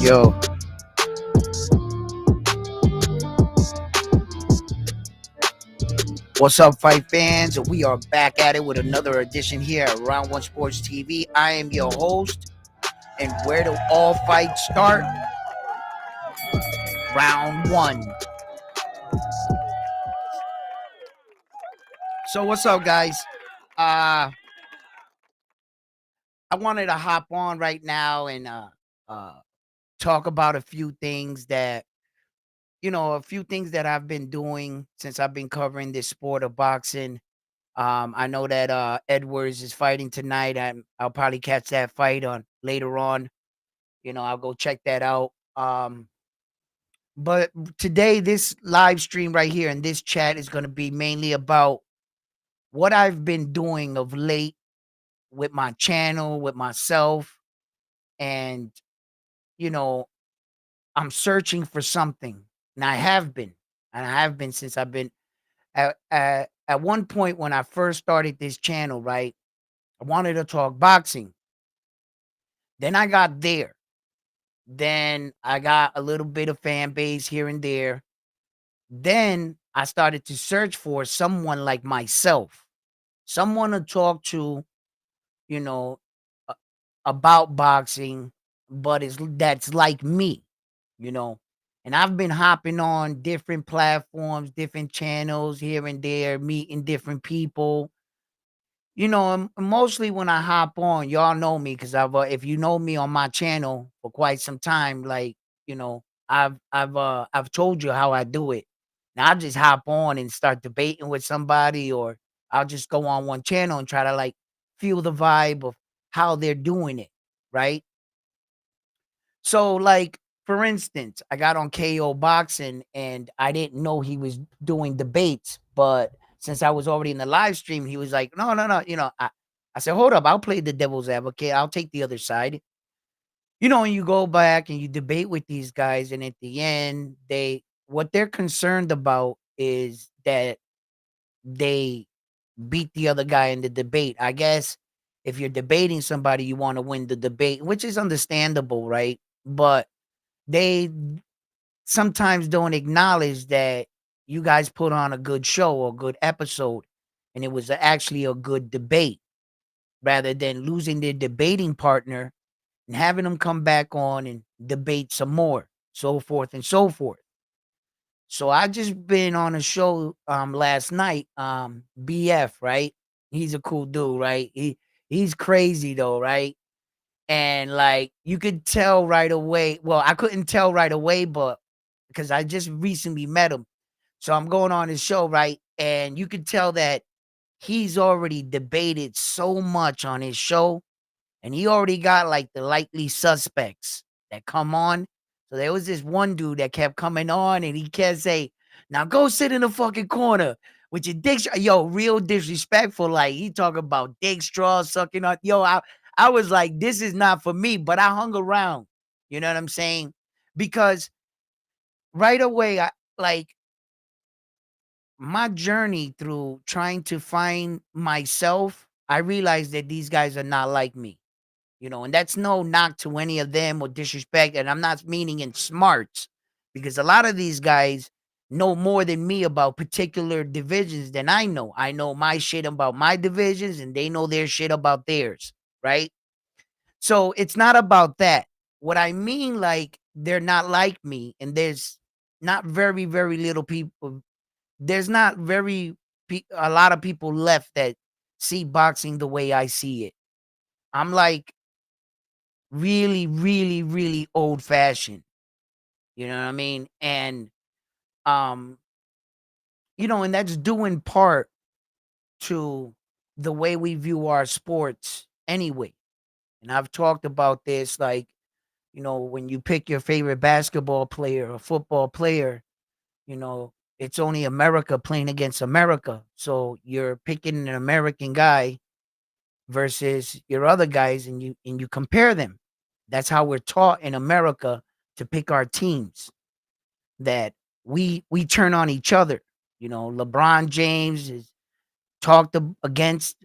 Yo, what's up, fight fans? We are back at it with another edition here at Round One Sports TV. I am your host, and where do all fights start? Round one. So, what's up, guys? I wanted to hop on right now and uh, talk about a few things that I've been doing since I've been covering this sport of boxing. I know that Edwards is fighting tonight. I'll probably catch that fight on later on. I'll go check that out. But today, this live stream right here and this chat is going to be mainly about what I've been doing of late with my channel, with myself, and you know, I'm searching for something, and I have been since I've been at one point when I first started this channel. Right, I wanted to talk boxing. Then I got there. Then I got a little bit of fan base here and there. Then I started to search for someone like myself, someone to talk to, you know, a- about boxing, but that's like me, you know. And I've been hopping on different platforms, different channels here and there, meeting different people. Mostly when I hop on, y'all know me because if you know me on my channel for quite some time, like, I've told you how I do it. Now I just hop on and start debating with somebody, or I'll just go on one channel and try to like feel the vibe of how they're doing it, right? So, like, for instance, I got on KO Boxing and I didn't know he was doing debates, but since I was already in the live stream, he was like, no, no, no. I said, hold up, I'll play the devil's advocate. I'll take the other side. And you go back and you debate with these guys, and at the end, what they're concerned about is that they beat the other guy in the debate. I guess if you're debating somebody, you want to win the debate, which is understandable, right? But they sometimes don't acknowledge that you guys put on a good show or a good episode, and it was actually a good debate, rather than losing their debating partner and having them come back on and debate some more, so forth and so forth. So I just been on a show last night, BF, right? He's a cool dude, right? He's crazy though, right? And like you could tell right away. Well, I couldn't tell right away, but because I just recently met him. So I'm going on his show, right? And you could tell that he's already debated so much on his show, and he already got like the likely suspects that come on. So there was this one dude that kept coming on, and he kept say, "Now go sit in the fucking corner with your dick." Yo, real disrespectful. Like he talking about dick straws sucking on. Yo, I was like, this is not for me. But I hung around. You know what I'm saying? Because right away, I like my journey through trying to find myself. I realized that these guys are not like me. And that's no knock to any of them or disrespect. And I'm not meaning in smarts, because a lot of these guys know more than me about particular divisions than I know. I know my shit about my divisions, and they know their shit about theirs, right? So it's not about that. What I mean, like, they're not like me, and there's not very, very little people. There's not a lot of people left that see boxing the way I see it. I'm like really, really, really old fashioned. You know what I mean? And um, and that's due in part to the way we view our sports anyway. And I've talked about this, like, when you pick your favorite basketball player or football player, it's only America playing against America. So you're picking an American guy versus your other guys, and you compare them. That's how we're taught in America to pick our teams. That we turn on each other. LeBron James is talked against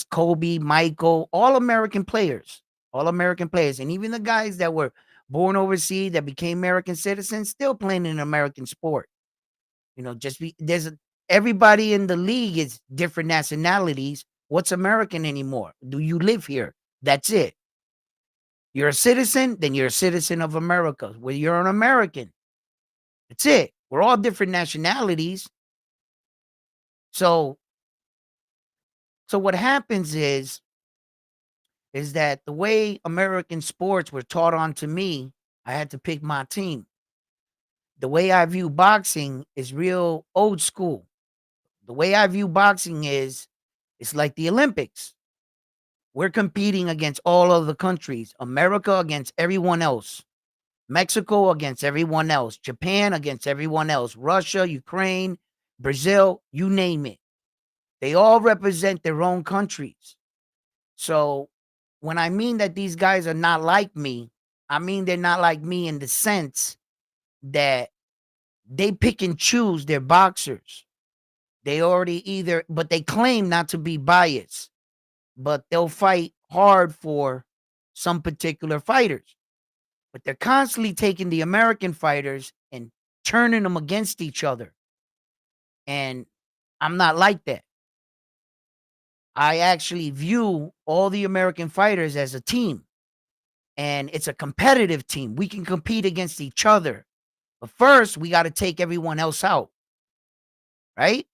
Kobe, Michael, all American players, and even the guys that were born overseas that became American citizens, still playing an American sport. Just there's everybody in the league is different nationalities. What's American anymore? Do you live here? That's it. You're a citizen, then you're a citizen of America. Well, you're an American. That's it. We're all different nationalities. So what happens is that the way American sports were taught on to me, I had to pick my team. The way I view boxing is real old school. The way I view boxing is it's like the Olympics. We're competing against all other countries. America against everyone else. Mexico against everyone else. Japan against everyone else. Russia, Ukraine, Brazil, you name it. They all represent their own countries. So when I mean that these guys are not like me, I mean they're not like me in the sense that they pick and choose their boxers. They already but they claim not to be biased, but they'll fight hard for some particular fighters. But they're constantly taking the American fighters and turning them against each other. And I'm not like that. I actually view all the American fighters as a team, and it's a competitive team. We can compete against each other. But first, we got to take everyone else out, right?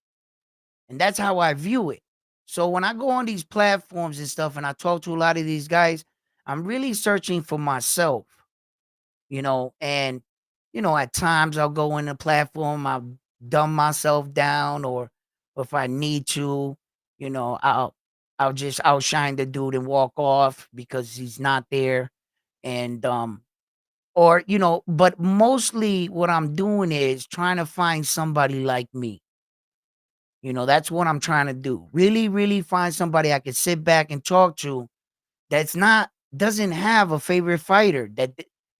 And that's how I view it. So when I go on these platforms and stuff and I talk to a lot of these guys, I'm really searching for myself, and at times I'll go in the platform, I'll dumb myself down, or if I need to, I'll just outshine the dude and walk off because he's not there. And or but mostly what I'm doing is trying to find somebody like me. That's what I'm trying to do. Really, really find somebody I can sit back and talk to that's not doesn't have a favorite fighter,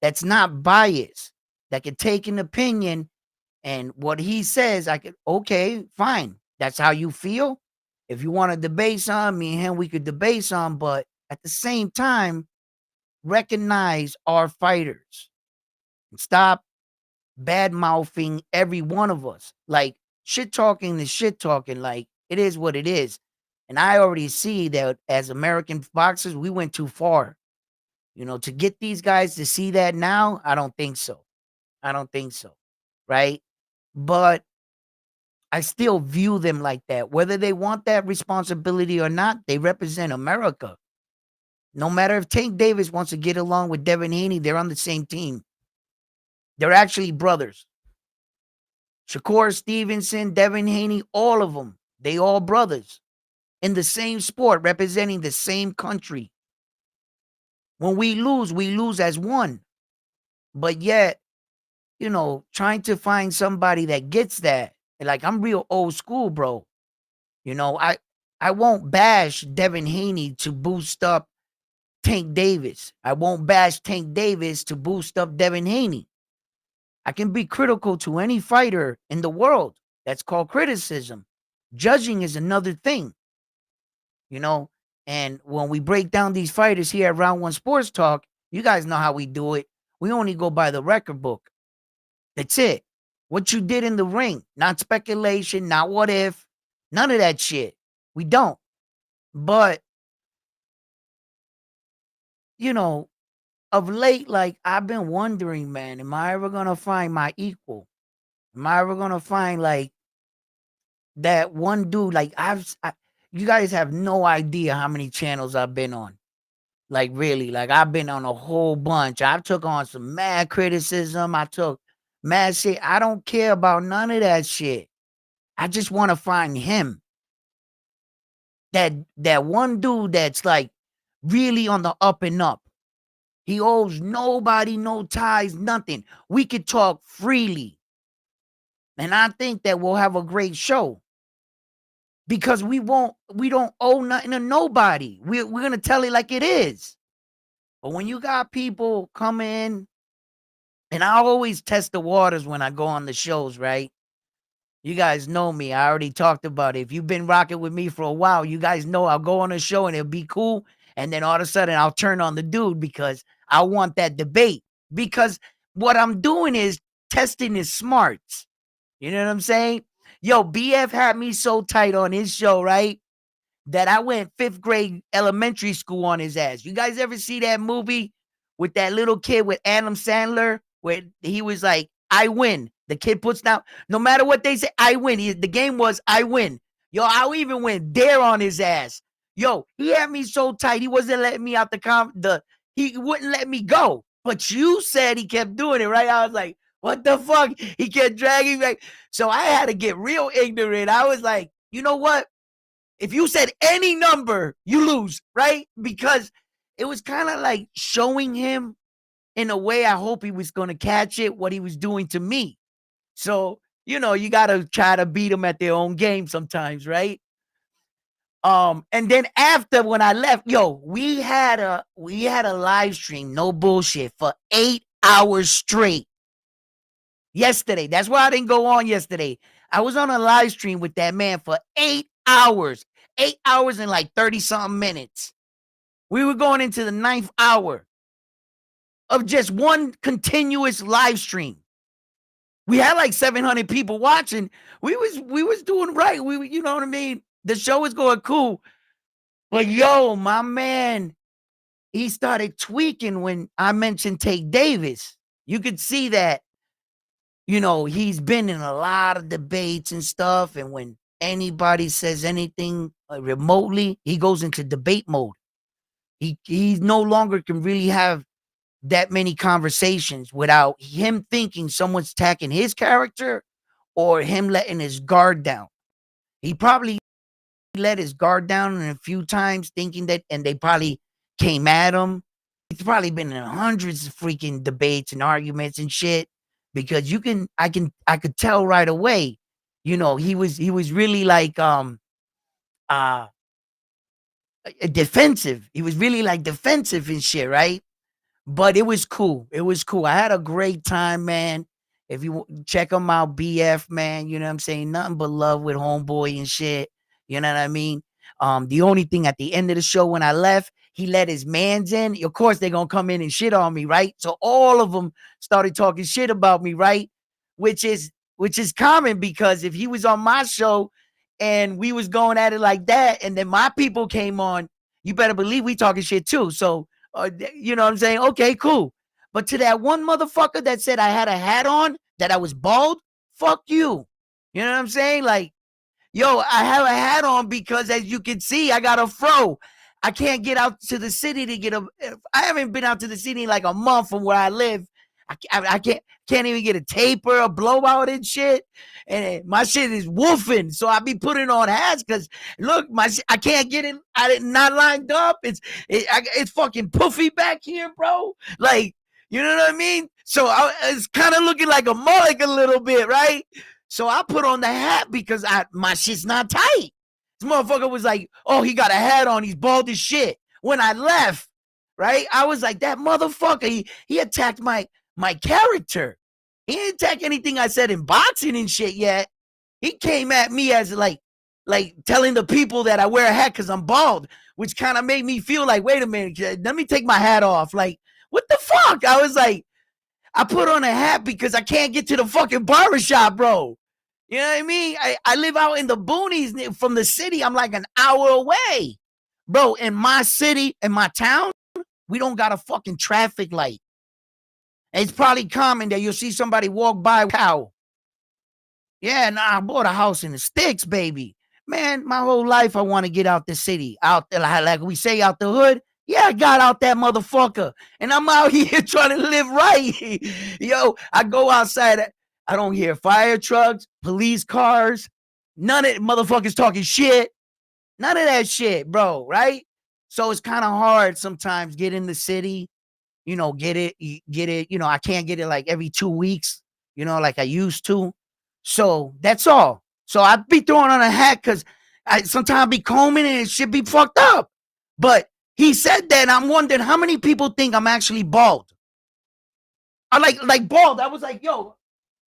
that's not biased, that can take an opinion and what he says, I could, okay, fine. That's how you feel. If you want to debate some, me and him, we could debate some, but at the same time, recognize our fighters and stop bad mouthing every one of us. Like shit talking is shit talking. Like it is what it is. And I already see that as American boxers, we went too far. To get these guys to see that now, I don't think so. I don't think so. Right. But I still view them like that. Whether they want that responsibility or not, they represent America. No matter if Tank Davis wants to get along with Devin Haney, they're on the same team. They're actually brothers. Shakur Stevenson, Devin Haney, all of them, they all brothers in the same sport, representing the same country. When we lose as one. But yet, trying to find somebody that gets that. Like I'm real old school, bro. I won't bash Devin Haney to boost up Tank Davis. I won't bash Tank Davis to boost up Devin Haney. I can be critical to any fighter in the world. That's called criticism. Judging is another thing, you know. And when we break down these fighters here at Round One Sports Talk, you guys know how we do it. We only go by the record book. That's it. What you did in the ring, not speculation, not what if, none of that shit. We don't. But, of late, like I've been wondering, man, am I ever gonna find my equal? Am I ever gonna find like that one dude? Like you guys have no idea how many channels I've been on. Like really, like I've been on a whole bunch. I took on some mad criticism. I took mad shit. I don't care about none of that shit. I just want to find him. That one dude that's like really on the up and up. He owes nobody no ties, nothing. We could talk freely. And I think that we'll have a great show. Because we don't owe nothing to nobody. We're gonna tell it like it is. But when you got people come in, and I always test the waters when I go on the shows, right? You guys know me. I already talked about it. If you've been rocking with me for a while, you guys know I'll go on a show and it'll be cool. And then all of a sudden I'll turn on the dude because I want that debate. because what I'm doing is testing his smarts. You know what I'm saying? Yo, BF had me so tight on his show, right? That I went fifth grade elementary school on his ass. You guys ever see that movie with that little kid with Adam Sandler where he was like, I win. The kid puts down, no matter what they say, I win. The game was, I win. Yo, I even went there on his ass. Yo, he had me so tight. He wasn't letting me out he wouldn't let me go. But you said he kept doing it, right? I was like, what the fuck? He kept dragging me. So I had to get real ignorant. I was like, you know what? If you said any number, you lose, right? Because it was kind of like showing him in a way I hope he was going to catch it, what he was doing to me. So, you got to try to beat them at their own game sometimes, right? And then after when I left, yo, we had a live stream, no bullshit, for 8 hours straight. Yesterday. That's why I didn't go on yesterday. I was on a live stream with that man for 8 hours. 8 hours and like 30 something minutes. We were going into the 9th hour of just one continuous live stream. We had like 700 people watching. We was doing right. You know what I mean? The show was going cool. But yo, my man, he started tweaking when I mentioned Tate Davis. You could see that, he's been in a lot of debates and stuff. And when anybody says anything remotely, he goes into debate mode. He no longer can really have that many conversations without him thinking someone's attacking his character or him letting his guard down. He probably let his guard down a few times thinking that, and they probably came at him. He's probably been in hundreds of freaking debates and arguments and shit because I could tell right away, he was really like, uh, defensive. He was really like defensive and shit, right? But it was cool. It was cool. I had a great time, man. If you check him out, BF, man, you know what I'm saying? Nothing but love with homeboy and shit. You know what I mean? The only thing at the end of the show when I left, he let his mans in. Of course, they're gonna come in and shit on me, right? So all of them started talking shit about me, right? Which is which is common because if he was on my show and we was going at it like that, and then my people came on, you better believe we talking shit too. So you know what I'm saying? Okay, cool. But to that one motherfucker that said I had a hat on, that I was bald, fuck you. You know what I'm saying? Like, yo, I have a hat on because as you can see, I got a fro. I can't get out to the city to get I haven't been out to the city in like a month from where I live. I can't even get a taper, a blowout and shit. And my shit is woofing. So I be putting on hats because look, I can't get it. Not lined up. It's fucking puffy back here, bro. Like, you know what I mean? So it's kind of looking like a mullet a little bit, right? So I put on the hat because my shit's not tight. This motherfucker was like, oh, he got a hat on. He's bald as shit. When I left, right, I was like, that motherfucker, he attacked my character. He didn't attack anything I said in boxing and shit yet. He came at me as like telling the people that I wear a hat because I'm bald, which kind of made me feel like, wait a minute, let me take my hat off. Like, what the fuck? I was like, I put on a hat because I can't get to the fucking barbershop, bro. You know what I mean? I live out in the boonies from the city. I'm like an hour away. Bro, in my city, in my town, we don't got a fucking traffic light. It's probably common that you'll see somebody walk by a cow. Yeah, nah, I bought a house in the sticks, baby. Man, my whole life I want to get out the city. Out there, like we say, out the hood. Yeah, I got out that motherfucker. And I'm out here trying to live right. Yo, I go outside. I don't hear fire trucks, police cars, none of motherfuckers talking shit. None of that shit, bro, right? So it's kind of hard sometimes get in the city, get it, I can't get it like every 2 weeks, like I used to. So that's all. So I'd be throwing on a hat because I sometimes be combing and it should be fucked up. But he said that, and I'm wondering how many people think I'm actually bald. I like bald. I was like, yo,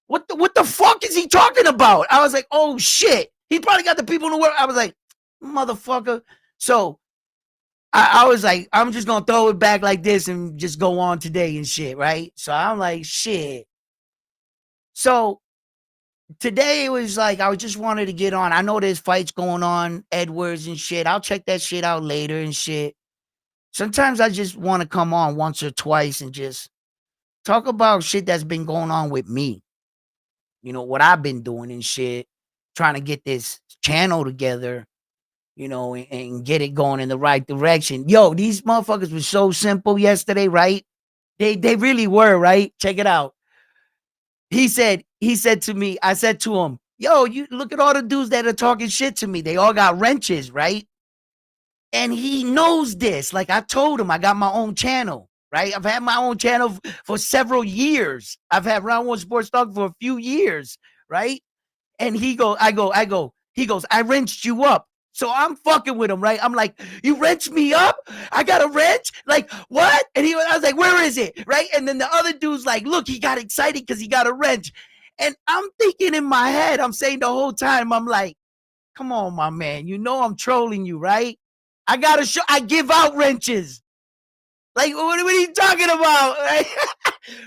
what the fuck is he talking about? I was like, oh shit. He probably got the people in the world. I was like, motherfucker. So I was like, I'm just gonna throw it back like this and just go on today and shit, right? So I'm like, shit. So today it was like I just wanted to get on. I know there's fights going on, Edwards and shit. I'll check that shit out later and shit. Sometimes I just want to come on once or twice and just talk about shit that's been going on with me. You know, what I've been doing and shit, trying to get this channel together, you know, and get it going in the right direction. Yo, these motherfuckers were so simple yesterday, right? They really were, right? Check it out. He said to me, I said to him, yo, you look at all the dudes that are talking shit to me. They all got wrenches, right? And he knows this. Like I told him, I got my own channel, right? I've had my own channel for several years. I've had Round One Sports Talk for a few years, right? And he goes, I wrenched you up. So I'm fucking with him, right? I'm like, you wrenched me up? I got a wrench? Like, what? And I was like, where is it? Right? And then the other dude's like, look, he got excited because he got a wrench. And I'm thinking in my head, I'm saying the whole time, I'm like, come on, my man. You know I'm trolling you, right? I gotta show I give out wrenches. Like, what are you talking about? Right?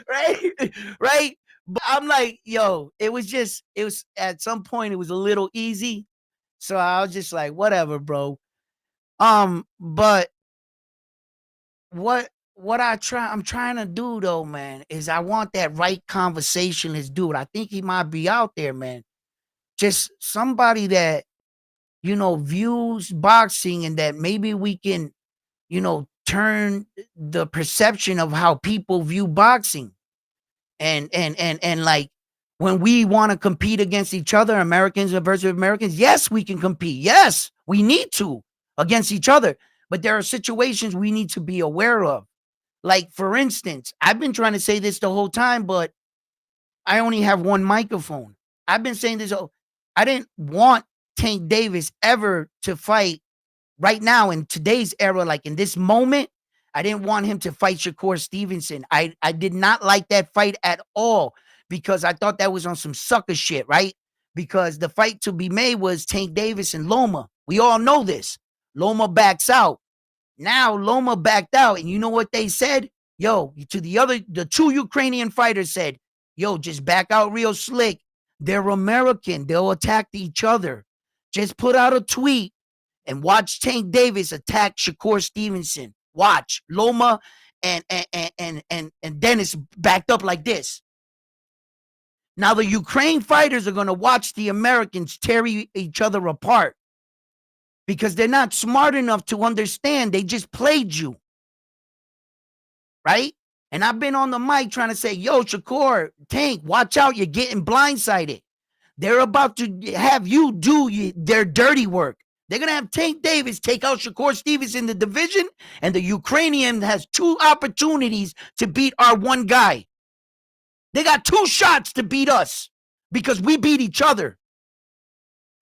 right? Right? But I'm like, yo, it was at some point it was a little easy. So I was just like, whatever, bro. But what I'm trying to do though, man, is I want that right conversationalist dude. I think he might be out there, man. Just somebody that, you know, views boxing and that maybe we can, you know, turn the perception of how people view boxing. And like when we want to compete against each other, Americans versus Americans, yes, we can compete. Yes, we need to against each other. But there are situations we need to be aware of. Like, for instance, I've been trying to say this the whole time, but I only have one microphone. I've been saying this. I didn't want Tank Davis ever to fight right now in today's era, like in this moment. I didn't want him to fight Shakur Stevenson. I did not like that fight at all because I thought that was on some sucker shit, right? Because the fight to be made was Tank Davis and Loma. We all know this. Loma backs out. Now Loma backed out, and you know what they said? Yo, to the two Ukrainian fighters said, yo, just back out real slick. They're American. They'll attack each other. Just put out a tweet and watch Tank Davis attack Shakur Stevenson. Watch Loma and Dennis backed up like this. Now the Ukraine fighters are going to watch the Americans tear each other apart because they're not smart enough to understand. They just played you, right? And I've been on the mic trying to say, yo, Shakur, Tank, watch out. You're getting blindsided. They're about to have you do their dirty work. They're going to have Tank Davis take out Shakur Stevens in the division, and the Ukrainian has two opportunities to beat our one guy. They got two shots to beat us because we beat each other.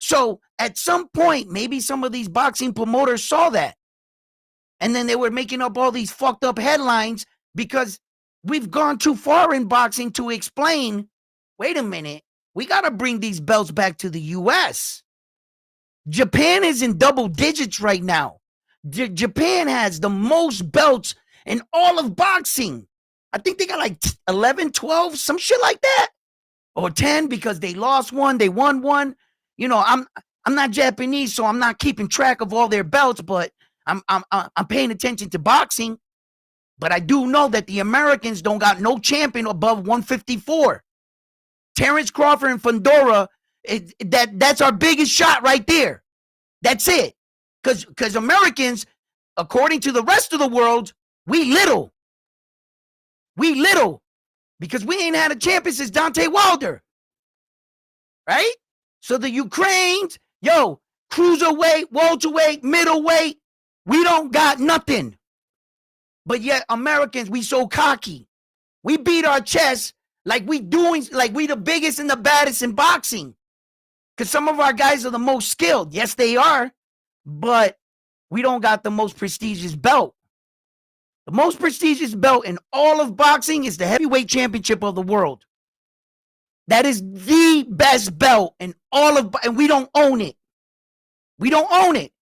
So at some point, maybe some of these boxing promoters saw that. And then they were making up all these fucked up headlines because we've gone too far in boxing to explain, wait a minute, we got to bring these belts back to the U.S. Japan is in double digits right now. Japan has the most belts in all of boxing. I think they got like 11, 12, some shit like that. Or 10 because they lost one, they won one. You know, I'm not Japanese, so I'm not keeping track of all their belts, but I'm paying attention to boxing. But I do know that the Americans don't got no champion above 154. Terrence Crawford and Fundora, that's our biggest shot right there. That's it. Because Americans, according to the rest of the world, we little. We little. Because we ain't had a champion since Deontay Wilder. Right? So the Ukrainians, yo, cruiserweight, welterweight, middleweight, we don't got nothing. But yet Americans, we so cocky. We beat our chest like we the biggest and the baddest in boxing. Because some of our guys are the most skilled. Yes, they are. But we don't got the most prestigious belt. The most prestigious belt in all of boxing is the heavyweight championship of the world. That is the best belt in all of, and we don't own it. We don't own it.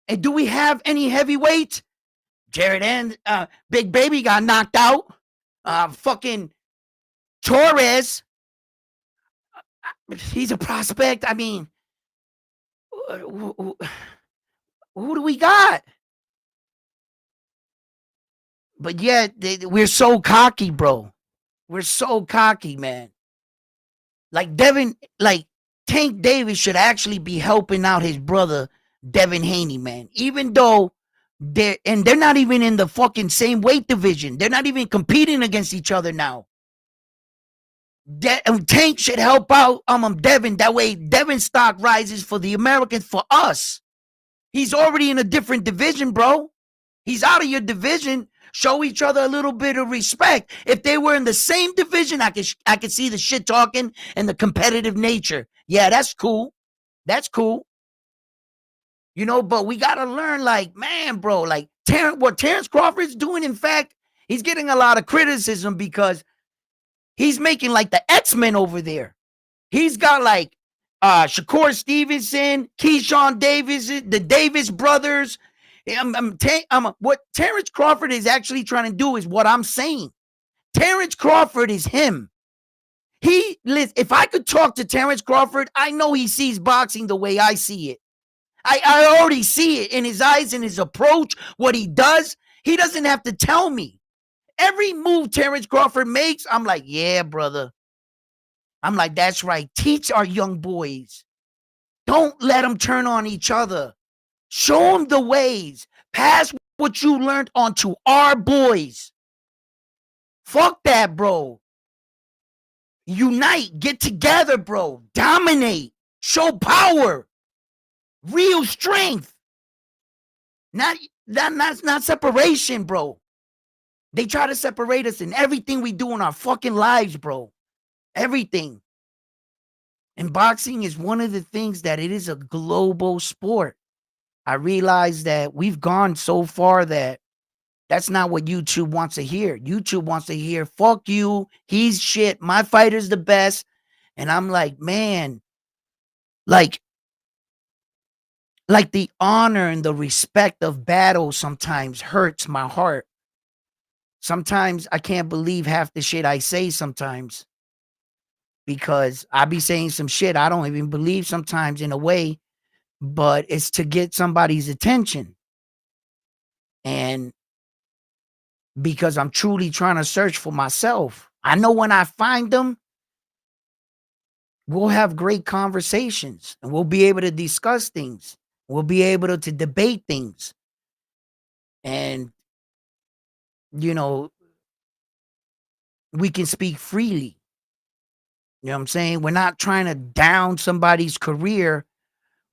And do we have any heavyweights? Jared and Big Baby got knocked out. Fucking Torres, he's a prospect. I mean, who do we got? But yet we're so cocky, bro. We're so cocky, man. Like Devin, like Tank Davis should actually be helping out his brother Devin Haney, man. Even though they're not even in the fucking same weight division. They're not even competing against each other now. Tank should help out Devin. That way Devin's stock rises for the Americans, for us. He's already in a different division, bro. He's out of your division. Show each other a little bit of respect. If they were in the same division, I could see the shit talking and the competitive nature. Yeah, that's cool. That's cool. You know, but we gotta learn, like, man, bro, like what Terrence Crawford's doing, in fact, he's getting a lot of criticism because he's making like the X-Men over there. He's got like Shakur Stevenson, Keyshawn Davis, the Davis brothers. What Terrence Crawford is actually trying to do is what I'm saying. Terrence Crawford is him. If I could talk to Terrence Crawford, I know he sees boxing the way I see it. I already see it in his eyes, in his approach, what he does. He doesn't have to tell me. Every move Terrence Crawford makes, I'm like, yeah, brother. I'm like, that's right. Teach our young boys. Don't let them turn on each other. Show them the ways. Pass what you learned on to our boys. Fuck that, bro. Unite. Get together, bro. Dominate. Show power. Real strength. Not separation, bro. They try to separate us in everything we do in our fucking lives, bro. Everything. And boxing is one of the things that it is a global sport. I realize that we've gone so far that that's not what YouTube wants to hear. YouTube wants to hear, fuck you, he's shit, my fighter's the best. And I'm like, man, like the honor and the respect of battle sometimes hurts my heart. Sometimes I can't believe half the shit I say sometimes, because I be saying some shit I don't even believe sometimes, in a way, but it's to get somebody's attention. And because I'm truly trying to search for myself. I know when I find them, we'll have great conversations and we'll be able to discuss things. We'll be able to debate things. And, you know, we can speak freely. You know what I'm saying? We're not trying to down somebody's career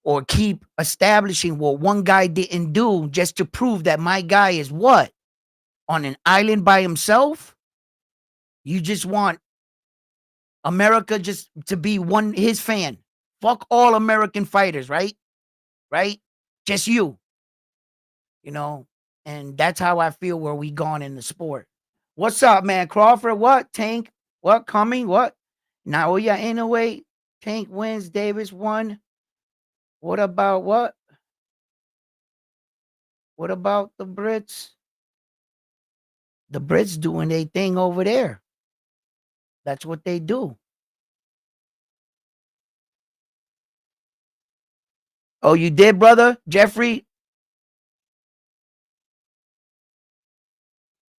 or keep establishing what one guy didn't do just to prove that my guy is what? On an island by himself? You just want America just to be his fan. Fuck all American fighters, right? Right? Just you know, and that's how I feel where we gone in the sport. What's up, man? Crawford, what? Tank, what? Coming, what? Now, yeah, anyway, Tank wins, Davis won. What about what? What about the Brits? The Brits doing their thing over there. That's what they do. Oh, you did, brother? Jeffrey,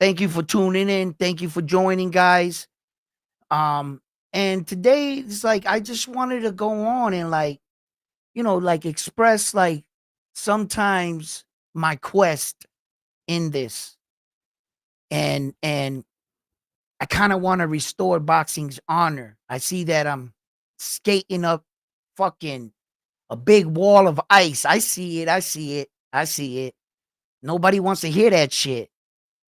thank you for tuning in. Thank you for joining, guys. And today it's like I just wanted to go on and, like, like express, like, sometimes my quest in this. And I kind of want to restore boxing's honor. I see that I'm skating up fucking a big wall of ice. I see it. I see it. I see it. Nobody wants to hear that shit.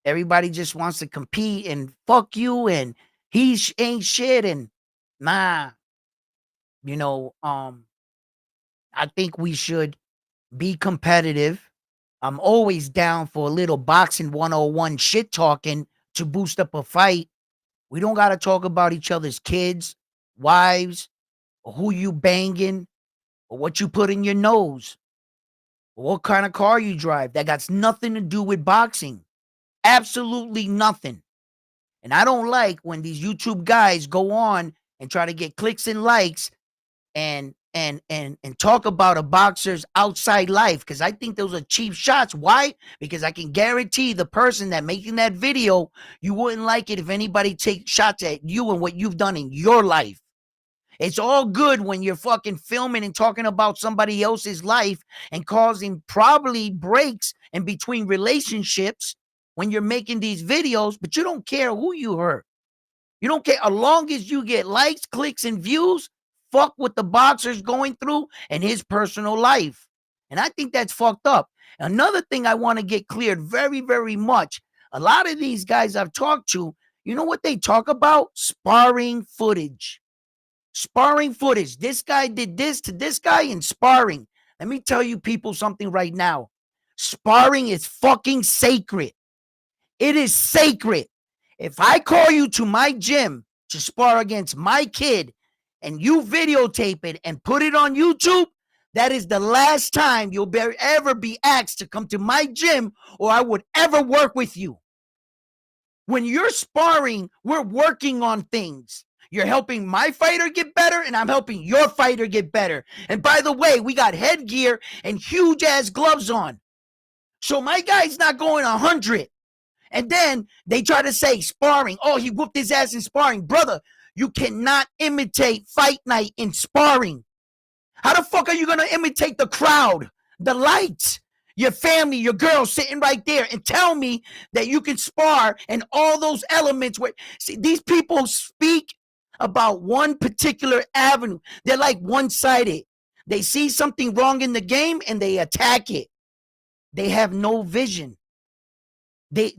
Everybody just wants to compete and fuck you and ain't shit and nah. You know, I think we should be competitive. I'm always down for a little boxing 101 shit talking to boost up a fight. We don't got to talk about each other's kids, wives, or who you banging, or what you put in your nose. what kind of car you drive. That got nothing to do with boxing. Absolutely nothing. And I don't like when these YouTube guys go on and try to get clicks and likes and talk about a boxer's outside life, because I think those are cheap shots. Why? Because I can guarantee the person that making that video, you wouldn't like it if anybody take shots at you and what you've done in your life. It's all good when you're fucking filming and talking about somebody else's life and causing probably breaks in between relationships when you're making these videos, but you don't care who you hurt. You don't care. As long as you get likes, clicks, and views, fuck what the boxer's going through and his personal life. And I think that's fucked up. Another thing I want to get cleared very, very much. A lot of these guys I've talked to, you know what they talk about? Sparring footage. Sparring footage. This guy did this to this guy in sparring. Let me tell you people something right now. Sparring is fucking sacred. It is sacred. If I call you to my gym to spar against my kid and you videotape it and put it on YouTube, that is the last time you'll ever be asked to come to my gym or I would ever work with you. When you're sparring, we're working on things. You're helping my fighter get better, and I'm helping your fighter get better. And by the way, we got headgear and huge ass gloves on. So my guy's not going 100. And then they try to say sparring. Oh, he whooped his ass in sparring. Brother, you cannot imitate fight night in sparring. How the fuck are you going to imitate the crowd, the lights, your family, your girl sitting right there and tell me that you can spar and all those elements where, see, these people speak about one particular avenue. They're like one-sided. They see something wrong in the game and they attack it. They have no vision. They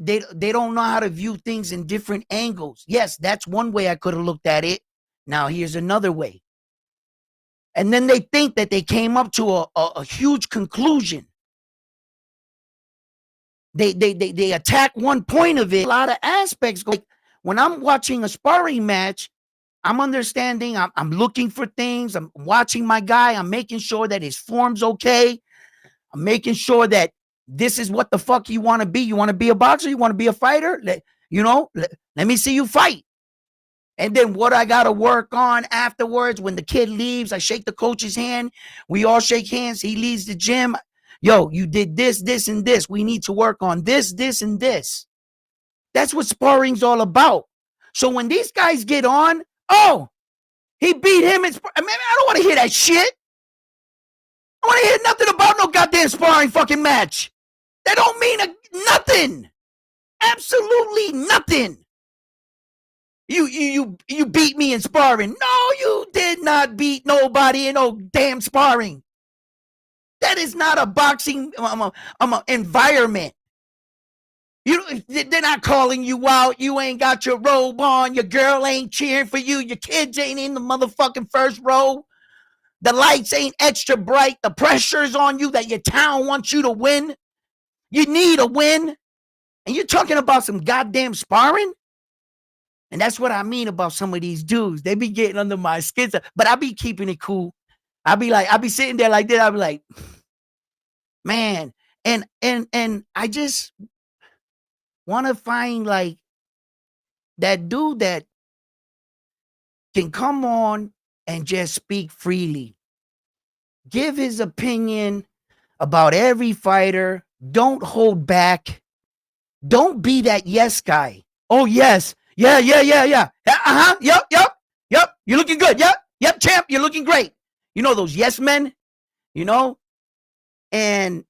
don't know how to view things in different angles. Yes, that's one way I could have looked at it. Now here's another way. And then they think that they came up to a huge conclusion. They attack one point of it. A lot of aspects. Like when I'm watching a sparring match, I'm understanding. I'm looking for things. I'm watching my guy. I'm making sure that his form's okay. I'm making sure that this is what the fuck you want to be. You want to be a boxer? You want to be a fighter? Let me see you fight. And then what I got to work on afterwards, when the kid leaves, I shake the coach's hand. We all shake hands. He leaves the gym. Yo, you did this, this, and this. We need to work on this, this, and this. That's what sparring's all about. So when these guys get on, oh, he beat him. I don't want to hear that shit. I want to hear nothing about no goddamn sparring fucking match. That don't mean nothing. Absolutely nothing. You beat me in sparring. No, you did not beat nobody in no damn sparring. That is not a boxing environment. They're not calling you out. You ain't got your robe on. Your girl ain't cheering for you. Your kids ain't in the motherfucking first row. The lights ain't extra bright. The pressure's on you that your town wants you to win. You need a win. And you're talking about some goddamn sparring? And that's what I mean about some of these dudes. They be getting under my skin. But I be keeping it cool. I be sitting there like this. I be like, man. And I just want to find like that dude that can come on and just speak freely. Give his opinion about every fighter. Don't hold back. Don't be that yes guy. Oh, yes. Yeah. Uh-huh. Yep. You're looking good. Yep, champ. You're looking great. You know those yes men, and,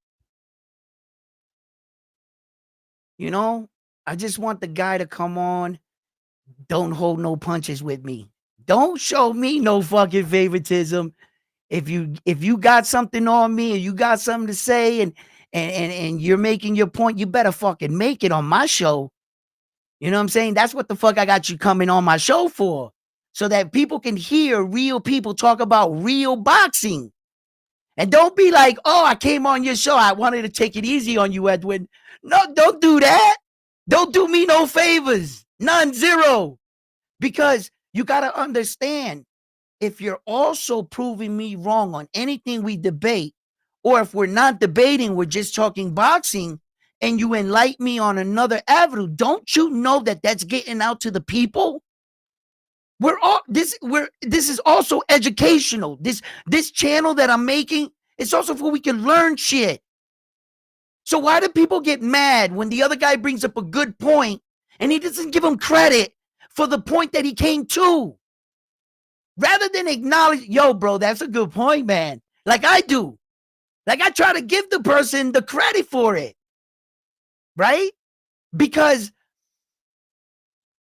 I just want the guy to come on. Don't hold no punches with me. Don't show me no fucking favoritism. If you got something on me or you got something to say and you're making your point, you better fucking make it on my show. You know what I'm saying? That's what the fuck I got you coming on my show for. So that people can hear real people talk about real boxing. And don't be like, oh, I came on your show. I wanted to take it easy on you, Edwin. No, don't do that. Don't do me no favors. None, zero. Because you got to understand, if you're also proving me wrong on anything we debate, or if we're not debating, we're just talking boxing, and you enlighten me on another avenue, don't you know that that's getting out to the people? This is also educational. This channel that I'm making, it's also for we can learn shit. So why do people get mad when the other guy brings up a good point and he doesn't give him credit for the point that he came to? Rather than acknowledge, yo, bro, that's a good point, man. Like I do. Like I try to give the person the credit for it. Right? Because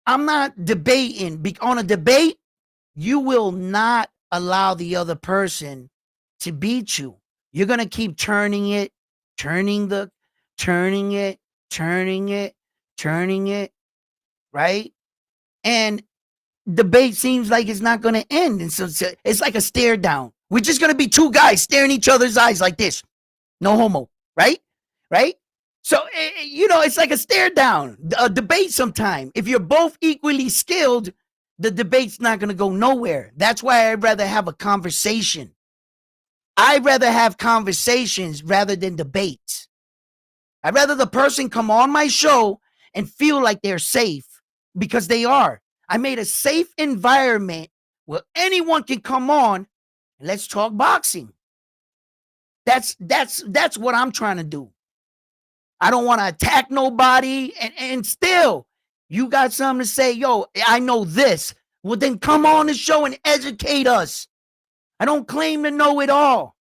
I'm not debating. On a debate, you will not allow the other person to beat you. You're going to keep turning it, turning it, turning it, right? And debate seems like it's not going to end. And so it's like a stare down. We're just going to be two guys staring each other's eyes like this. No homo, right? Right? So, it's like a stare down, a debate sometime. If you're both equally skilled, the debate's not going to go nowhere. That's why I'd rather have a conversation. I'd rather have conversations rather than debates. I'd rather the person come on my show and feel like they're safe, because they are. I made a safe environment where anyone can come on and let's talk boxing. That's what I'm trying to do. I don't want to attack nobody. And still, you got something to say, yo, I know this. Well, then come on the show and educate us. I don't claim to know it all.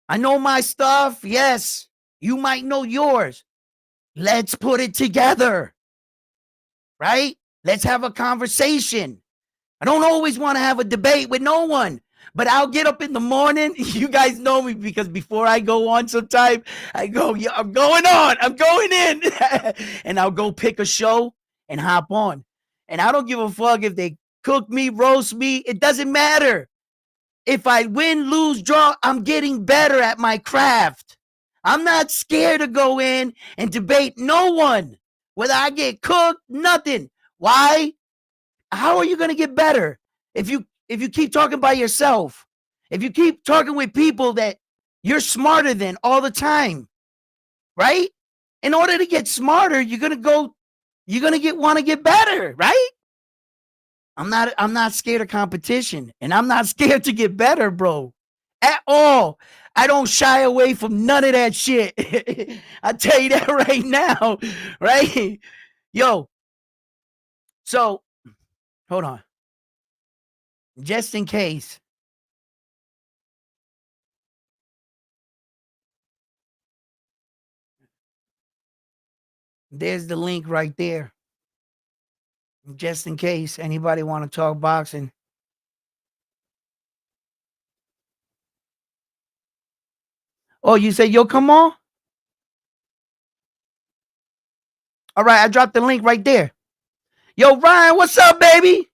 I know my stuff. Yes, you might know yours. Let's put it together. Right? Let's have a conversation. I don't always want to have a debate with no one. But I'll get up in the morning. You guys know me because before I go on sometime, I go, yeah, I'm going on. I'm going in. And I'll go pick a show and hop on. And I don't give a fuck if they cook me, roast me. It doesn't matter. If I win, lose, draw, I'm getting better at my craft. I'm not scared to go in and debate no one. Whether I get cooked, nothing. Why? How are you going to get better if you keep talking by yourself? If you keep talking with people that you're smarter than all the time, right? In order to get smarter, you're going to want to get better, right? I'm not scared of competition, and I'm not scared to get better, bro. At all. I don't shy away from none of that shit. I tell you that right now, right? Yo, so hold on. Just in case. There's the link right there. Just in case anybody want to talk boxing. Oh, you say, yo, come on? All right, I dropped the link right there. Yo, Ryan, what's up, baby?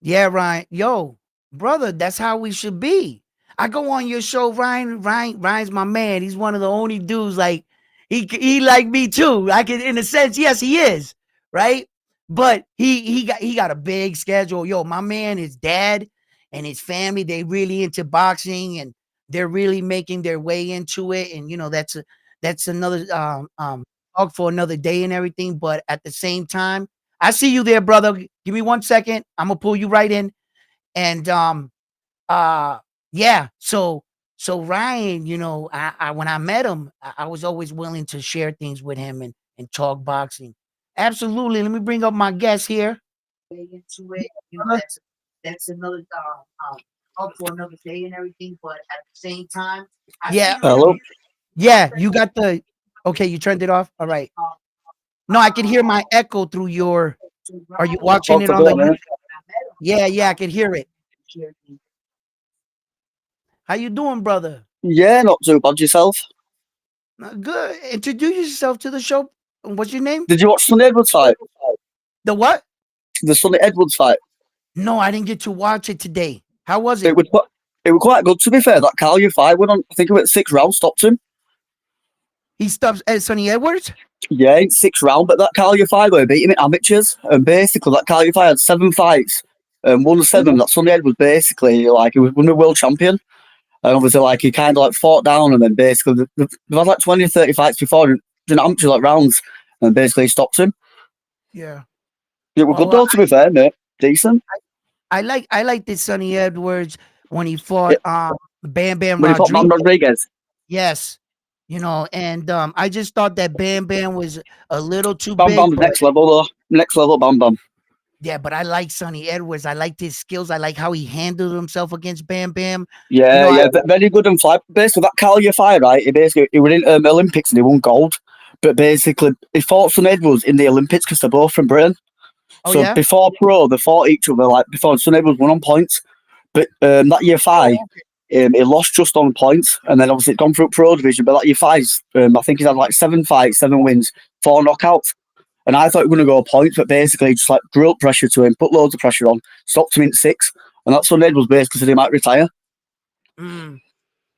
Yeah, Ryan. Yo, brother, that's how we should be. I go on your show, Ryan's my man. He's one of the only dudes like he like me too. I can, in a sense, yes, he is, right? But he got a big schedule. Yo, my man, his dad and his family, they really into boxing and they're really making their way into it. And that's another talk for another day and everything. But at the same time, I see you there, brother. Give me 1 second. I'm gonna pull you right in. And uh yeah, so Ryan, I when I met him, I was always willing to share things with him and talk boxing. Absolutely. Let me bring up my guest here. Into it, that's another talk for another day and everything. But at the same time, yeah, Hello. yeah, you got the okay. You turned it off. All right. No, I can hear my echo through your. Are you watching Hold it on on a the minute. YouTube? Yeah, I can hear it. How you doing, brother? Yeah, not too bad yourself. Good. Introduce yourself to the show. What's your name? Did you watch Sonny Edwards fight? The what? The Sonny Edwards fight. No, I didn't get to watch it today. How was It it? was it was quite good to be fair. That Carl fight went on. I think it went 6 rounds. Stopped him. He stops at Sonny Edwards. Yeah, in 6th round, but that Calify were beat him in amateurs, and basically that Calify had 7 fights and won 7. That Sonny Ed was basically like he was won the world champion, and obviously like he kind of like fought down, and then basically they've had like 20 or 30 fights before in amateur like rounds, and basically he stopped him. Yeah. It were good Oh, though, to be fair, mate. Decent. I like this Sonny Edwards when he fought Yeah, Bam Bam when he fought Man Rodriguez. Rodriguez, Yes. And I just thought that Bam Bam was a little too Bam big, Bam's but next level though. Next level, Bam Bam. yeah, but I like Sonny Edwards. I liked his skills. I like how he handled himself against Bam Bam. You Yeah, know, I yeah, very good and fly. Basically, that Calify, right? He was in Olympics and he won gold. But basically, he fought Son Edwards in the Olympics because they're both from Britain. Oh So yeah? before pro, they fought each other like before. Son Edwards won on points, but that year five, Oh, okay. he lost just on points, and then obviously it's gone through pro division. But that year five, I think he's had like 7 fights, 7 wins, 4 knockouts. And I thought he was going to go points, but basically just like grew up pressure to him, put loads of pressure on, stopped him in 6, and that's when Edwards basically said he might retire. Mm,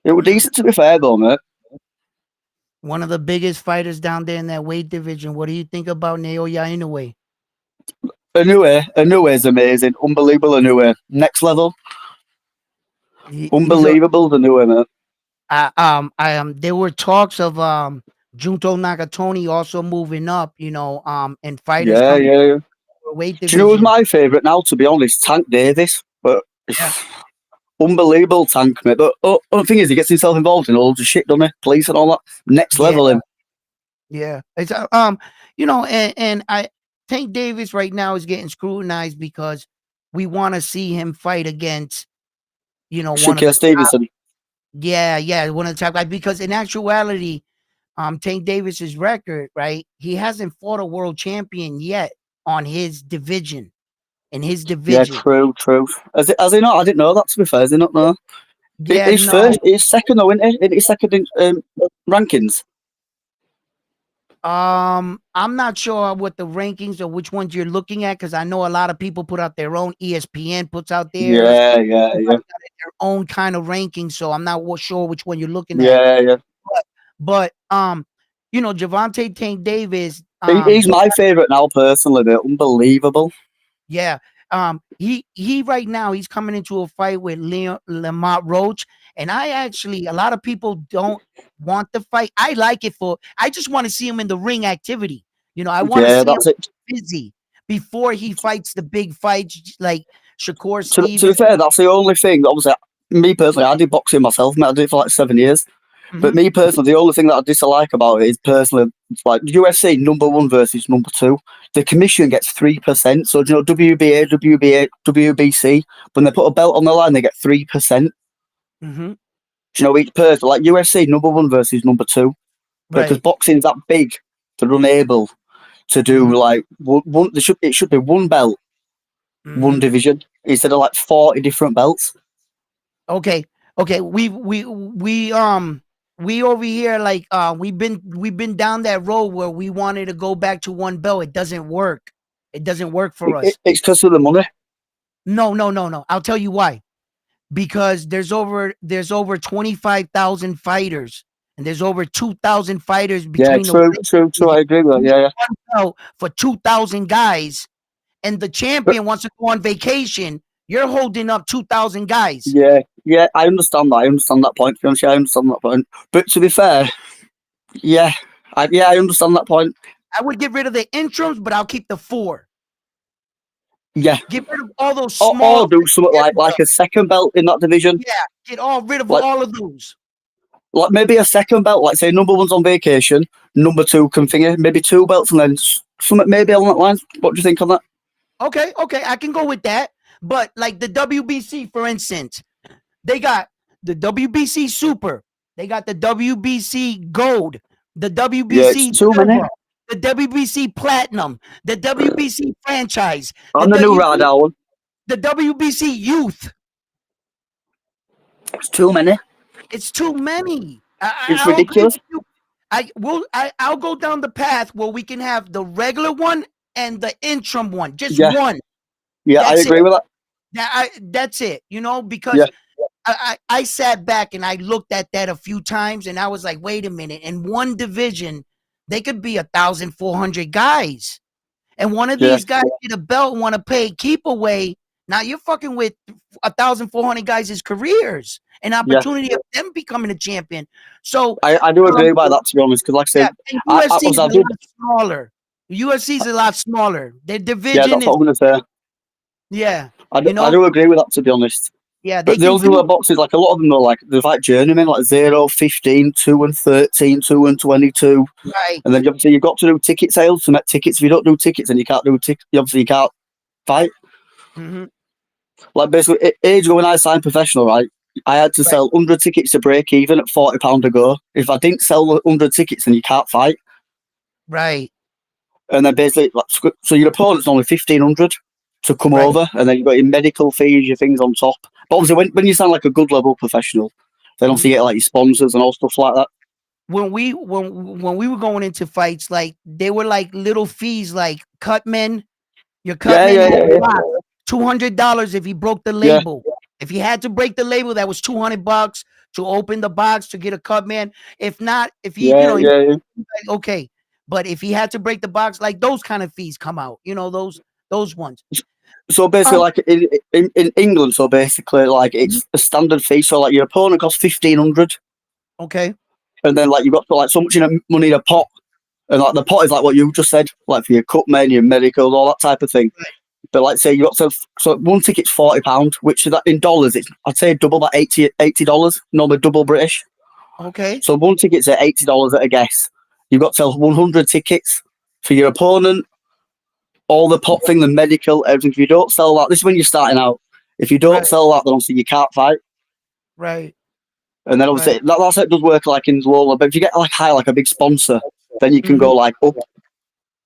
It was mm. decent to be fair though, mate. One of the biggest fighters down there in that weight division. What do you think about Naoya Inoue? Inoue is amazing, unbelievable Inoue, next level, He's a unbelievable Inoue, mate. there were talks of Junto Nakatoni also moving up, and fighters Yeah, coming yeah, yeah. to the weight Do you know who's division. my favourite now? To be honest, Tank Davis, but Yeah. unbelievable Tank, mate. But the thing is, he gets himself involved in all the shit, doesn't he? Police and all that. Next Yeah. level him. Yeah. It's and I Tank Davis right now is getting scrutinized because we want to see him fight against, one of Shakur the Stevenson. yeah, one of the top guys, because in actuality, Tank Davis's record, right? He hasn't fought a world champion yet on his division. In his Yeah, division. true, true. Has he not? I didn't know that. To be fair, has he not? No. Yeah, He's no. first. He's second though, isn't he? Isn't he second in rankings? I'm not sure what the rankings or which ones you're looking at, because I know a lot of people put out their own. ESPN puts out theirs. Yeah, yeah, yeah, Everybody got their own kind of ranking, so I'm not sure which one you're looking at. yeah, yeah. But Javante Tank Davis, He's my favourite now, personally, mate. Unbelievable. yeah, he right now he's coming into a fight with Lamont Roach, and a lot of people don't want the fight. I like it I just want to see him in the ring activity. I want to Yeah, see him that's it. busy before he fights the big fights like Shakur To be Stevens. fair, that's the only thing. Obviously, me personally, I did boxing myself, mate. I did it for like 7 years. But Mhm, me personally, the only thing that I dislike about it is personally, like UFC number 1 versus number 2, the commission gets 3%. So, WBA, WBC, when they put a belt on the line, they get 3%. mhm, Each person, like UFC number 1 versus number 2, because right. boxing's that big, they're unable to do Mhm, like one. It should be one belt, one mhm. division instead of like 40 different belts. Okay. Okay. We over here, like, we've been down that road where we wanted to go back to one belt. It doesn't work. It doesn't work for us. It's because of the money. No, no, no, no. I'll tell you why. Because there's over 25,000 fighters, and there's over 2,000 fighters Yeah, between the true, weight true, true. I division. agree with You that. need Yeah, yeah. one belt for 2,000 guys, and the But champion wants to go on vacation. You're holding up 2,000 guys. yeah, yeah, I understand that. I understand that point. To be honest, yeah, I understand that point. But to be fair, yeah, I understand that point. I would get rid of the interims, but I'll keep the four. Yeah, Get rid of all those or small do something like a second belt in that division, yeah, get all rid of like all of those. maybe a second belt. Like say number 1's on vacation, number 2 can finger maybe 2 belts, and then something maybe along that line. What do you think on that? Okay, okay, I can go with that. But like the WBC, for instance, they got the WBC Super, they got the WBC Gold, the Yeah, it's WBC too many. Silver, the WBC Platinum, the WBC Franchise, the On the new radar one, the WBC Youth. it's too many. It's too many. It's I'll agree ridiculous. with you. I'll go down the path where we can have the regular one and the interim one. Just Yeah, one. yeah, I That's it. agree with that. That's it. Yeah, Because I sat back and I looked at that a few times, and I was like, wait a minute. In one division, they could be 1,400 guys. And one of Yeah, these guys get a belt and want to pay keep away. Now you're fucking with 1,400 guys' careers, an yeah. opportunity of them becoming a champion. So, I do um, agree by that, to be honest, because like I yeah, said, and UFC is I a did, lot smaller. UFC is a lot smaller. Their yeah, division that's what is, I'm going to say. yeah, I do agree with that, to be honest. yeah, they But the can other do, boxes, like a lot of them are like, they're like journeymen, like 0, 15, 2 and 13, 2 and 22. right. And then obviously you've got to do ticket sales to make tickets. If you don't do tickets, then you can't do tickets. Obviously, you can't fight. Mm-hmm. Like basically, age ago when I signed professional, right, I had to Right, sell 100 tickets to break even at £40 a go. If I didn't sell 100 tickets, then you can't fight. right, And then basically, like, so your opponent's only 1,500 to come right. over, and then you've got your medical fees, your things on top. But obviously, when you sound like a good level professional, then obviously Mhm. you get like your sponsors and all stuff like that. When we were going into fights, like they were like little fees, like cutmen. Your Yeah, cutman yeah, had yeah, a yeah, lot, $200 if he broke the yeah. label. If he had to break the label, that was $200 to open the box to get a cutman. If not, if he, Yeah, yeah, yeah. okay. But if he had to break the box, like those kind of fees come out, those ones. So basically, Um, like in England, so basically, like mhm, it's a standard fee. So like your opponent costs 1,500, okay, and then like you've got to put like so much in money in a pot, and like the pot is like what you just said, like for your cut men, your medicals, all that type of thing. right, But like say you got to, so one ticket's £40, which is that in dollars, it's I'd say double that $80, normally double British. okay, So one ticket's at $80 at a guess. You've got to sell 100 tickets for your opponent, all the pot thing, the medical, everything. If you don't sell that, this is when you're starting out. If you don't right, sell that, then obviously you can't fight. right, And then obviously right, that's how it does work like in Lola. But if you get like high, like a big sponsor, then you can hmm, go like up,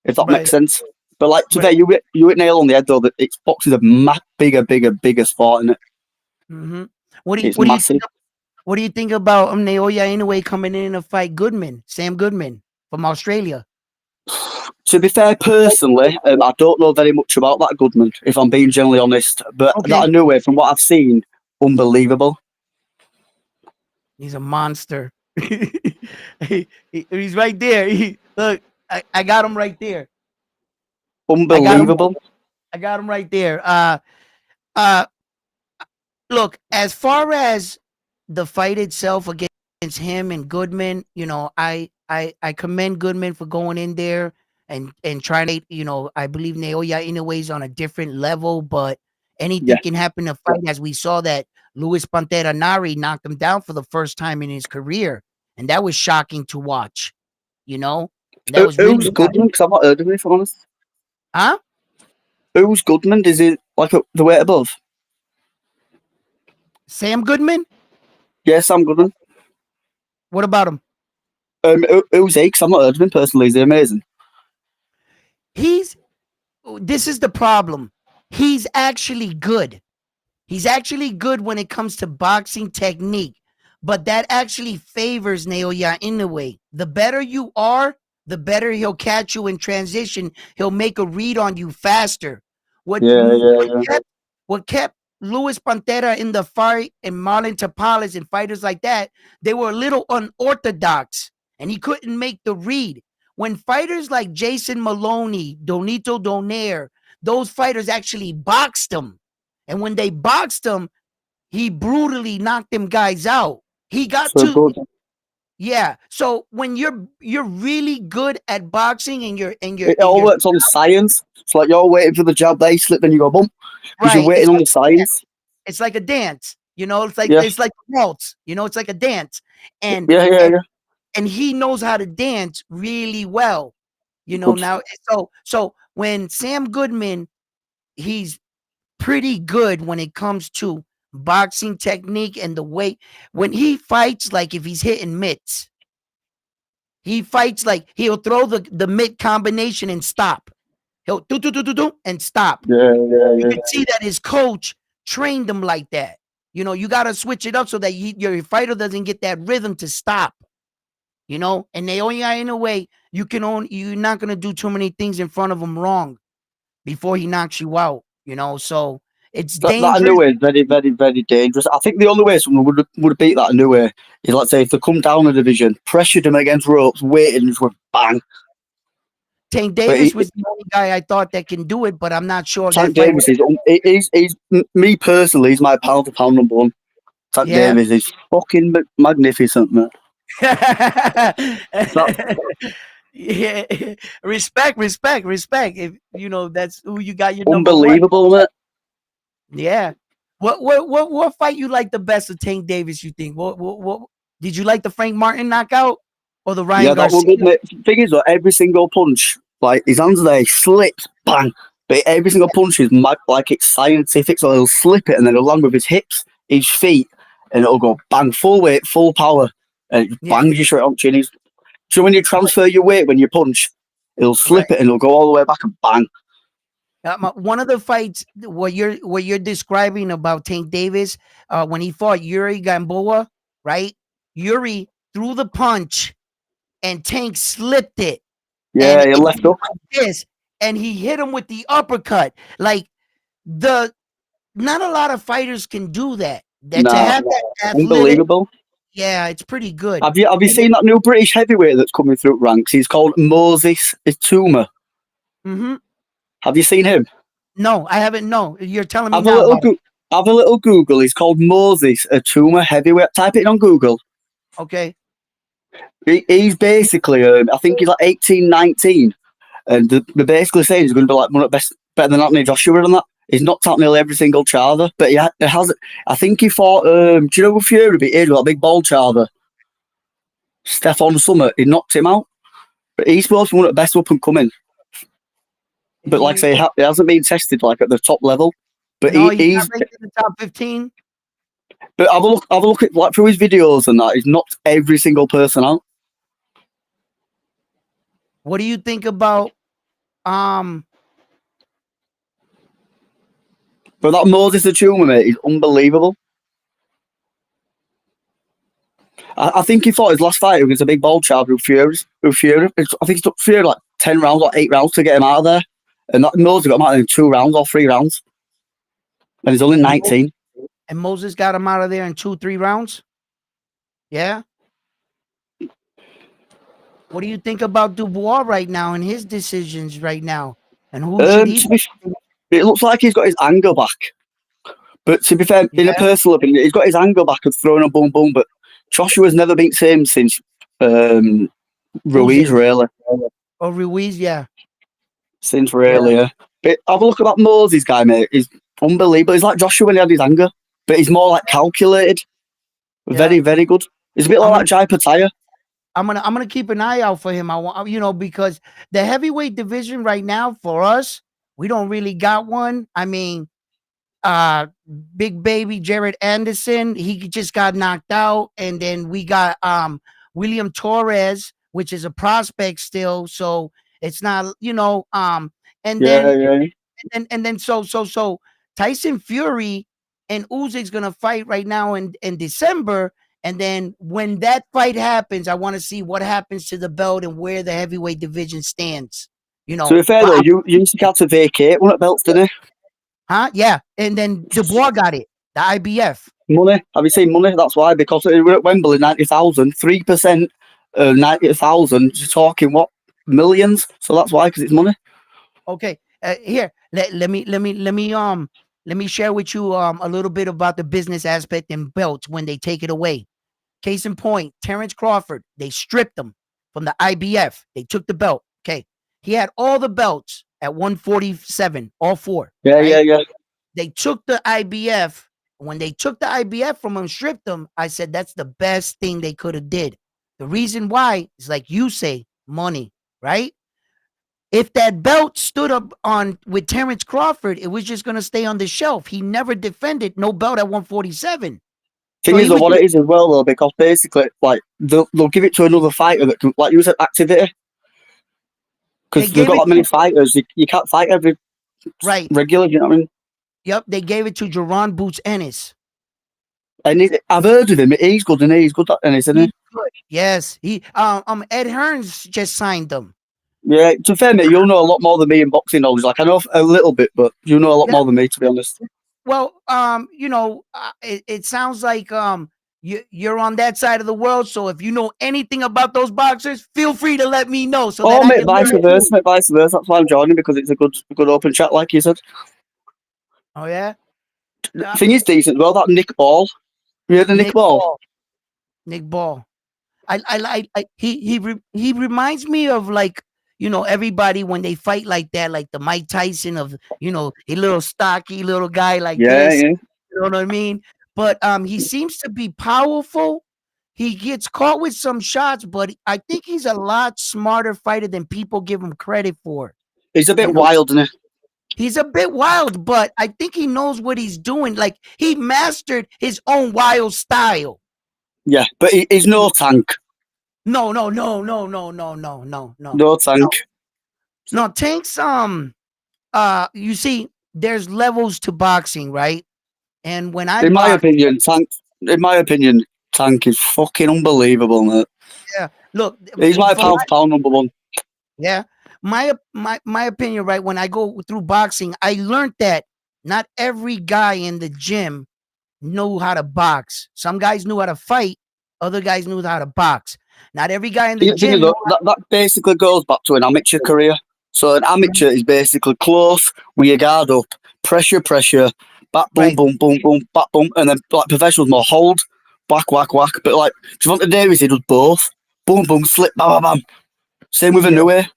if that makes right, sense. But like right. today, you hit nail on the head though that it's boxing is a bigger sport, and Hmm. it's What do you think? massive. What do you think about Naoya Inoue coming in to fight Goodman, Sam Goodman from Australia? To be fair, personally, I don't know very much about that Goodman, if I'm being generally honest. But that Okay, I knew it from what I've seen, unbelievable, he's a monster. He's right there. Look, I got him right there. I got him. unbelievable. I got him right there. Uh, look, as far as the fight itself against him and Goodman, I commend Goodman for going in there and trying to, I believe Naoya Inoue is on a different level, but Yeah. anything can happen in a fight, as we saw that Luis Pantera Nari knocked him down for the first time in his career, and that was shocking to watch. You know, and that was really Who's shocking. Goodman? Because I've not heard of him, if I'm honest. Huh? Who's Goodman? Is it like the weight above? Sam Goodman? Yeah, Sam Goodman. What about him? Who's he? Because I've not heard of him personally. Is he amazing? He's this is the problem. He's actually good. He's actually good when it comes to boxing technique, but that actually favors Naoya Inoue. The better you are, the better he'll catch you in transition. He'll make a read on you faster. What Yeah, what yeah, yeah. kept what kept Luis Pantera in the fight and Marlon Tapales and fighters like that, they were a little unorthodox and he couldn't make the read. When fighters like Jason Maloney, Donito Donaire, those fighters actually boxed him, and when they boxed him, he brutally knocked them guys out. He got So to, good. yeah. So when you're really good at boxing and It all works on science. It's like you're waiting for the jab, they slip, then you go boom, because you're right, waiting on the science. it's like a dance. Yeah, It's like a waltz. It's like a dance, and yeah, yeah, and yeah. and he knows how to dance really well. Good. Now, so when Sam Goodman, he's pretty good when it comes to boxing technique and the way when he fights, like if he's hitting mitts, he fights like he'll throw the mitt combination and stop. He'll do and stop. Yeah, yeah, You yeah. can see that his coach trained him like that. You got to switch it up so that your fighter doesn't get that rhythm to stop. And they only are in a way you're not gonna do too many things in front of him wrong before he knocks you out. So It's That dangerous. Inoue is very, very, very dangerous. I think the only way someone would beat that Inoue is, let's say, if they come down a division, pressured him against ropes, waited, and just went bang. Tank But Davis was the only guy I thought that can do it, but I'm not sure if that Tank fight would. Davis is, he's me personally, he's my pound for pound number one. Tank Yeah. Davis is fucking magnificent, man. That Yeah. Respect, respect, respect. If you know that's who you got your number one. unbelievable, mate. Yeah. What fight you like the best of Tank Davis? You think? What did you like the Frank Martin knockout or the Ryan Yeah, that was Garcia? good, mate. Thing is, though, every single punch, like his hands there, he slips, bang. But every single punch is like it's scientific, so he'll slip it and then he'll land with his hips, his feet, and it'll go bang, full weight, full power, and it Yeah. bangs you straight on chin. So when you transfer your weight when you punch, it'll slip Right. it and it'll go all the way back and bang. One of the fights what you're describing about Tank Davis when he fought Yuri Gamboa, right? Yuri threw the punch and Tank slipped it Yeah, and he it left went up. like this, and he hit him with the uppercut. Like the not a lot of fighters can do that. That to Nah, have that athletic, unbelievable. yeah, it's pretty good. Have you And then, seen that new British heavyweight that's coming through ranks? He's called Moses Ituma. mhm. Have you seen him? No, I haven't. No, you're telling me Have a now little about it. have a little Google. He's called Moses Atuma heavyweight. Type it in on Google. Okay. He's basically, I think he's like 18, 19, and they're basically saying he's going to be like one of the best, better than Anthony Joshua and that. He's knocked out nearly every single charger, but he has. I think he fought. Do you know who Fury beat? With that big ball charger, Stefan Summit. He knocked him out, but he's supposed to be one of the best up and coming. But like I He, say, he hasn't been tested like at the top level. But no, he's not he's. ranked in the top 15. But have a look at like through his videos and that. He's knocked every single person out. What do you think about um But that Moses Atuma, mate, is unbelievable. I think he fought his last fight against a big ball child with Fury. I think it took Fury like 10 rounds or 8 rounds to get him out of there. And that Moses got him out in 2 rounds or 3 rounds. And he's only and 19. Moses got him out of there in 2-3 rounds? Yeah. What do you think about Dubois right now and his decisions right now? And who should he? It looks like he's got his anger back. But to be fair, in a Yeah. personal opinion, he's got his anger back of throwing a boom boom. But Joshua's never been the same since Ruiz, Usyk really. or Ruiz? Yeah. Since Yeah. really, yeah. But have a look at that Moses guy, mate. He's unbelievable. He's like Joshua when he had his anger, but he's more like calculated. Very, Yeah. very good. He's a bit I'm like gonna that Jai Pataya. I'm gonna keep an eye out for him. I want because the heavyweight division right now for us, we don't really got one. I mean, uh big baby Jared Anderson, he just got knocked out, and then we got William Torres, which is a prospect still, so it's not, and Yeah, then yeah. so Tyson Fury and Usyk's gonna fight right now in December, and then when that fight happens, I want to see what happens to the belt and where the heavyweight division stands. To be fair But though, you used to have to vacate one of the belts, didn't huh? Yeah, and then Dubois got it, the IBF. he? Money. Have you seen money? That's why, because we were at Wembley, 90,000, 3%, 90,000. You're talking what, millions? So that's why, because it's money. Okay, here let me share with you a little bit about the business aspect and belts when they take it away. Case in point, Terrence Crawford, they stripped him from the IBF. They took the belt. Okay, he had all the belts at 147, all four. Yeah, Right? yeah, yeah. They took the IBF. When they took the IBF from him, stripped him, I said that's the best thing they could have did. The reason why is like you say, money, right? If that belt stood up on with Terrence Crawford, it was just gonna stay on the shelf. He never defended no belt at 147. So Thing he is, though, was what just it is as well, though, because basically, like, they'll give it to another fighter that can, like, use it activity. they Because they've gave got it that many fighters, you can't fight every right. regular, you know what I mean? Yep, they gave it to Jerron Boots Ennis. And I've heard of him. He's good, and he's good at Ennis, isn't He's he? good. Yes, he Ed Hearns just signed them. Yeah, to be fair, mate, you'll know a lot more than me in boxing knowledge. Like, I know a little bit, but you know a lot Yeah, more than me, to be honest. Well, it sounds like you're on that side of the world. So if you know anything about those boxers, feel free to let me know so that Oh, I mate, can vice learn too. versa, mate, vice versa. That's why I'm joining because it's a good open chat, like you said. Oh yeah, The thing is decent. Well, that Nick Ball. You heard of Nick Nick Ball? Ball. Nick Ball. He reminds me of like everybody when they fight like that, like the Mike Tyson of a little stocky little guy like Yeah, this. yeah. You know what I mean? But he seems to be powerful. He gets caught with some shots, but I think he's a lot smarter fighter than people give him credit for. He's a You bit know, wild, isn't he? he's a bit wild, but I think he knows what he's doing. Like he mastered his own wild style. Yeah, but he's no tank. No, no, no, no, no, no, no, no, no, No no, tank. no. Tanks. You see, there's levels to boxing, right? And when I In my box, opinion, tank. In my opinion, tank is fucking unbelievable, mate. yeah. Look, He's my from pound for pound number one. yeah, my opinion, right? When I go through boxing, I learned that not every guy in the gym knew how to box. Some guys knew how to fight. Other guys knew how to box. Not every guy in the The thing is, gym know. that basically goes back to an amateur career. So an amateur is basically close with your guard up, pressure, back boom, Right. boom, boom, boom, back boom, and then like professionals more hold, whack, whack, whack. But like Javante Davis, he does both. Boom, boom, slip, bam, bam, bam. Same with a Yeah. new way.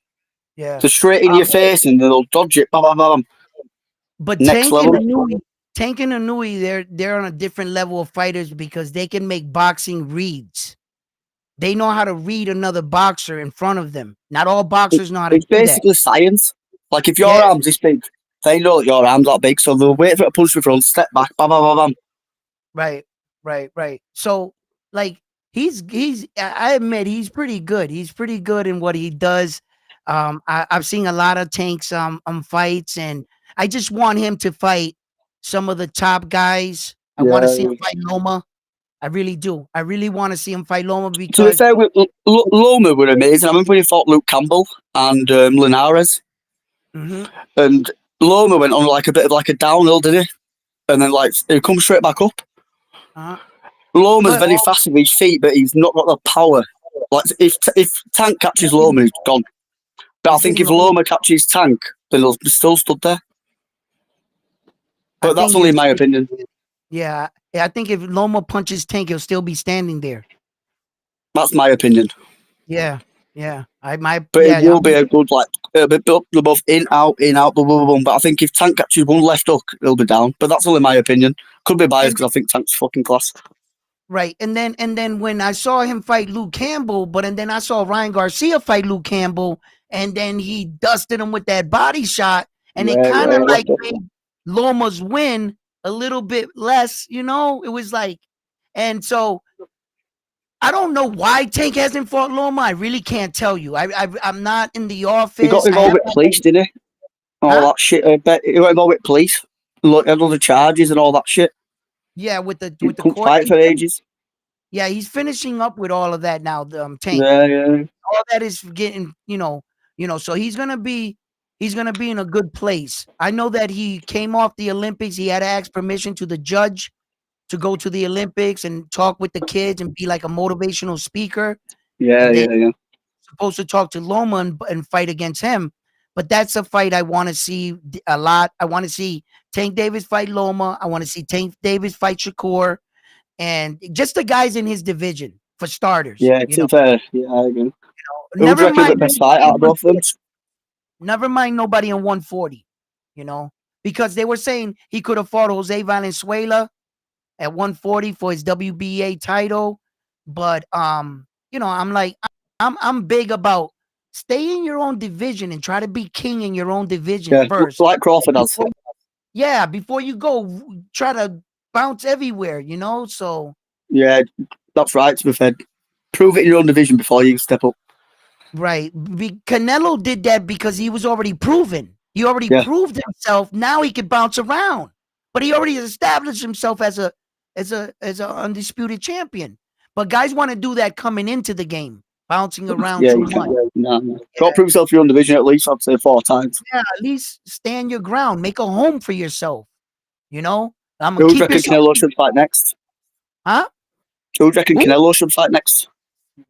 Yeah. So straight in your face and they'll dodge it, bam, bam, bam, bam. But Next level. Tank and Inui, they're on a different level of fighters because they can make boxing reads. They know how to read another boxer in front of them. Not all boxers know how to It's do that. basically science. Like if Yeah, your arm's this big, they know that your arm's that big, so they'll wait for it to punch me front, step back, bam, bam, bam, bam. right, right. So like I admit he's pretty good. He's pretty good in what he does. I've seen a lot of Tanks fights, and I just want him to fight some of the top guys. I want to see him Yeah. fight Loma. I really do. I really want to see him fight Loma To be because fair, Loma were amazing. I remember when he fought Luke Campbell and Linares, mhm, and Loma went on like a bit of like a downhill, did he? And then like he comes straight back up. uh, Loma's but very fast with his feet, but he's not got the power. Like if Tank catches Loma, he's gone. But you I think think if Loma catches Tank, then he'll be still stood there. I But that's think only my opinion. yeah, I think if Loma punches Tank, he'll still be standing there. That's my opinion. Yeah, yeah. But it will be a good like they're both in out, boom, boom, boom. But I think if Tank catches one left hook, he'll be down. But that's only my opinion. Could be biased and because I think Tank's fucking class. right, and then when I saw him fight Luke Campbell, and then I saw Ryan Garcia fight Luke Campbell, and then he dusted him with that body shot, and it Yeah, kind yeah, of he like left it. made Loma's win a little bit less. It was like, and so I don't know why Tank hasn't fought Loma. I really can't tell you. I'm not in the He got office. I involved have with police, didn't he? All huh? that shit. I bet he got involved with police. Look, had all the charges and all that shit. Yeah, with the He couldn't court fight for system. ages. Yeah, he's finishing up with all of that now. Tank. Yeah, yeah. All that is getting, so he's gonna be in a good place. I know that he came off the Olympics. He had to ask permission to the judge to go to the Olympics and talk with the kids and be like a motivational speaker. Yeah, And then yeah, yeah. supposed to talk to Loma and fight against him. But that's a fight I want to see a lot. I want to see Tank Davis fight Loma. I want to see Tank Davis fight Shakur, and just the guys in his division for starters. Yeah, to be fair, yeah, I agree. Who would you Never reckon is the mind best fight nobody in out of both of them? 140. Never mind nobody in 140. You know, because they were saying he could have fought Jose Valenzuela at 140 for his WBA title, but I'm like I'm big about stay in your own division and try to be king in your own division Yeah, first. like Crawford has. Yeah, before you go try to bounce everywhere. So Yeah, that's right, to be fair. Prove it in your own division before you step up. right. Canelo did that because he was already proven. He already Yeah, proved himself. Now he could bounce around. But he already established himself as a undisputed champion. But guys want to do that coming into the game, bouncing around yeah, too you much. can. No, no. Got to Yeah, prove yourself in your own division at least, I'd say 4 times. yeah. At least stand your ground. Make a home for yourself. You know? I'm gonna Who do you keep reckon yourself, Canelo should fight next? huh? Who do you reckon Who? Canelo should fight next?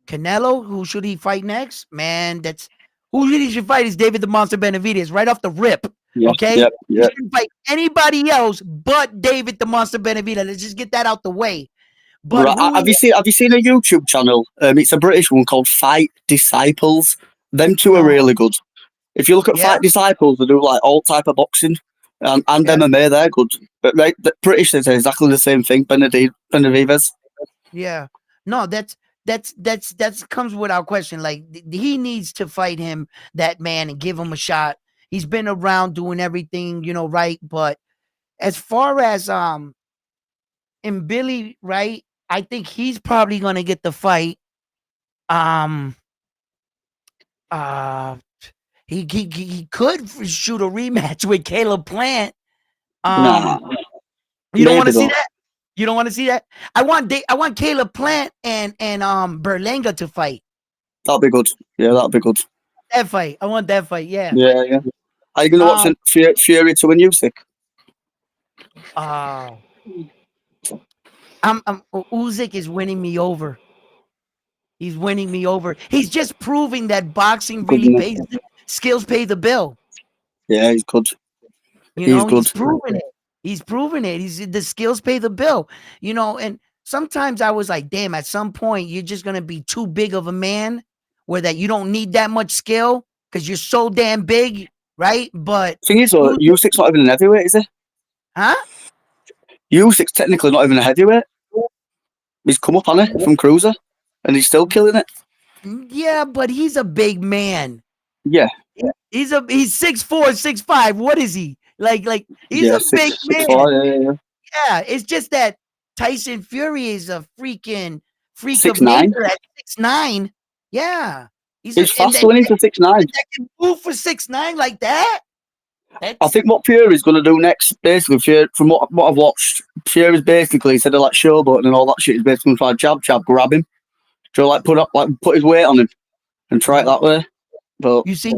Canelo? Who should he fight next? Man, that's who really should fight is David the Monster Benavidez right off the rip. Yeah, Okay, yeah, he yeah. shouldn't fight anybody else but David the Monster Benavidez. Let's just get that out the way. But Right. who he? Have you seen a YouTube channel? It's a British one called Fight Disciples. Them two are No. really good. If you look at Yeah, Fight Disciples, they do like all type of boxing and yeah, MMA. They're good, but the British they say exactly the same thing. Benavidez. yeah. No, that's comes without question. Like he needs to fight him, that man, and give him a shot. He's been around doing everything, right. But as far as and Billy, right, I think he's probably gonna get the fight. Um, uh, he could shoot a rematch with Caleb Plant. Nah, You don't want maybe to see though. that. You don't want to see that. I want Caleb Plant and Berlanga to fight That'll be good. Yeah, that'll be good. that fight. I want that fight. Yeah. Yeah, yeah. Are you gonna watch Um. Fury to win Usyk? Uh. Usyk is winning me over. He's winning me over. He's just proving that boxing Good really enough. pays. Skills pay the bill. Yeah, he's good. You He's know, good. he's proven it. He's proven it. He's the skills pay the bill. And sometimes I was like, damn, at some point you're just gonna be too big of a man where that you don't need that much skill because you're so damn big, right? But Thing is, though, Usyk's not even an heavyweight, is he? huh? Usyk's technically not even a heavyweight. He's come up on it from cruiser, and he's still killing it. Yeah, but he's a big man. Yeah, He's 6'4", 6'5". What is he? Like he's yeah, a big six man. four. Yeah, yeah, yeah. Yeah, it's just that Tyson Fury is a freaking freak of 6'9". nature at 6'9". Yeah. He's And faster then when he's a 6'9". that can move for 6'9" like that. I That's think what Fury's going to do next, basically, from what I've watched, Fury's basically instead of like showboating and all that shit, he's basically going to try jab, grab him, try like put his weight on him and try it that way. But you see,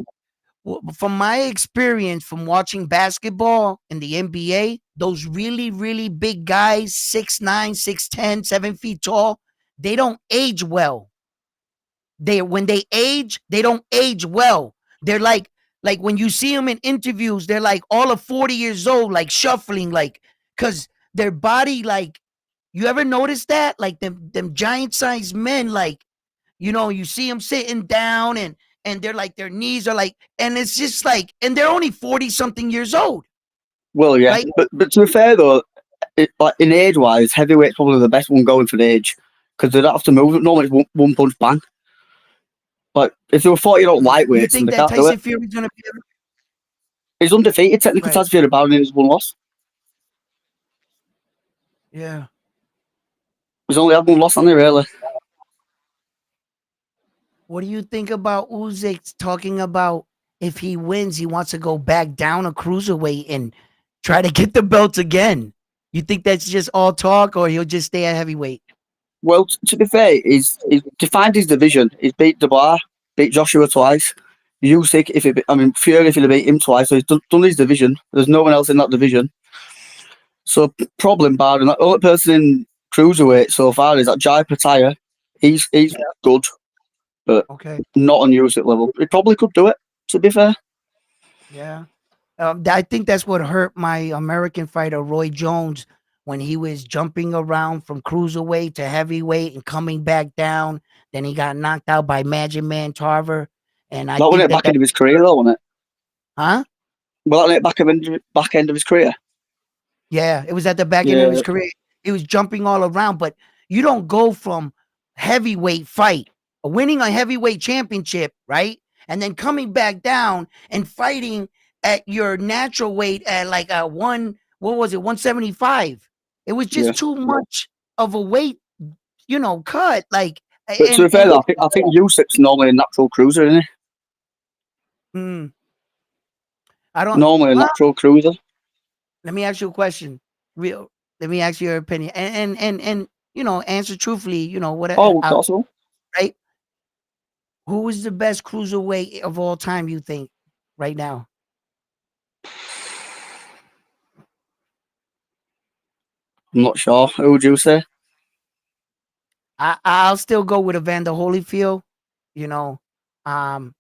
from my experience from watching basketball in the NBA, those really, really big guys, 6'9", 6'10", 7 feet tall, they don't age well. When they age, they don't age well. They're like when you see them in interviews, they're like all of 40 years old, like shuffling, like because their body, like you ever notice that? Like them giant sized men, like you see them sitting down and they're like their knees are like, and it's just like, and they're only 40 something years old, well, yeah. right? But to be fair though, like in age wise, heavyweight's probably the best one going for the age because they don't have to move. Normally, it's one punch bang. Like if they were 40-year-old You lightweights and think they that can't do it, Tyson Fury's gonna be he's undefeated technically. right? Tyson Fury about his one loss. Yeah. He's only had one loss on there really. What do you think about Usyk talking about if he wins, he wants to go back down a cruiserweight and try to get the belt again? You think that's just all talk, or he'll just stay at heavyweight? Well, to be fair, he's defined his division. He's beat Dubois, beat Joshua twice. Usyk, Fury, if he'd have beat him twice, so he's done his division. There's no one else in that division. So, problem barring that, only person in cruiserweight so far is that Jai Pattaya. He's good, but Okay. not on Usyk level. He probably could do it, to be fair. Yeah. I think that's what hurt my American fighter Roy Jones when he was jumping around from cruiserweight to heavyweight and coming back down. Then he got knocked out by Magic Man Tarver, and I That wasn't think it that back end of his career, though, wasn't it? huh? Well, that wasn't it back end of his career. Yeah, it was at the back end of Yeah, his career. He was jumping all around, but you don't go from heavyweight fight, winning a heavyweight championship, right? And then coming back down and fighting at your natural weight at like a what was it, 175. It was yeah. just too much of a weight, cut. Like But to and be fair, and though, I think Usyk's normally a natural cruiser, isn't he? mm, I don't Normally a well, natural cruiser. let me ask you a question. Real Let me ask you your opinion. And answer truthfully, what Oh, possible. right? Who is the best cruiserweight of all time, you think, right now? I'm not sure. Who would you say? I'll still go with Evander Holyfield. You know, um,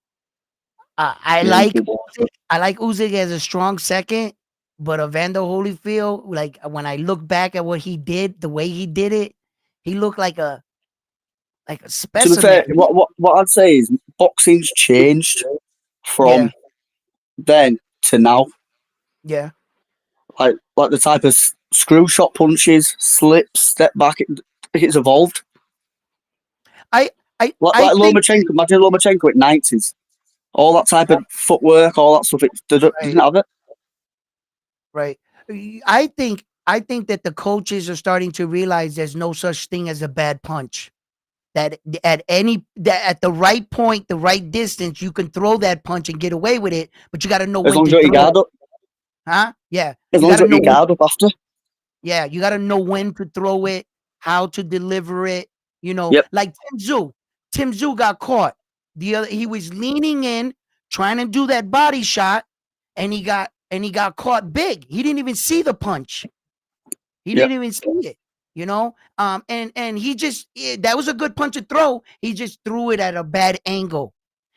I Yeah, he's like good. Usyk. I like Usyk as a strong second, but Evander Holyfield, like when I look back at what he did, the way he did it, he looked like a To be specimen. fair, what I'd say is boxing's changed from Yeah, then to now. yeah. Like the type of screw shot punches, slips, step back. It's evolved. I Like I think Lomachenko. Imagine Lomachenko at 90s. All that type of footwork, all that stuff. They didn't right, have it. right. I think that the coaches are starting to realize there's no such thing as a bad punch. That at the right point, the right distance, you can throw that punch and get away with it, but you got to know As when long as to you got your throw guard it, up. huh? Yeah, As you long got as to you got know your when. guard up after. Yeah, you got to know when to throw it, how to deliver it. Yep. Like Tim Tszyu. Tim Tszyu got caught. He was leaning in, trying to do that body shot, and he got caught big. He didn't even see the punch. He Yep. didn't even see it. And he just that was a good punch to throw. He just threw it at a bad angle,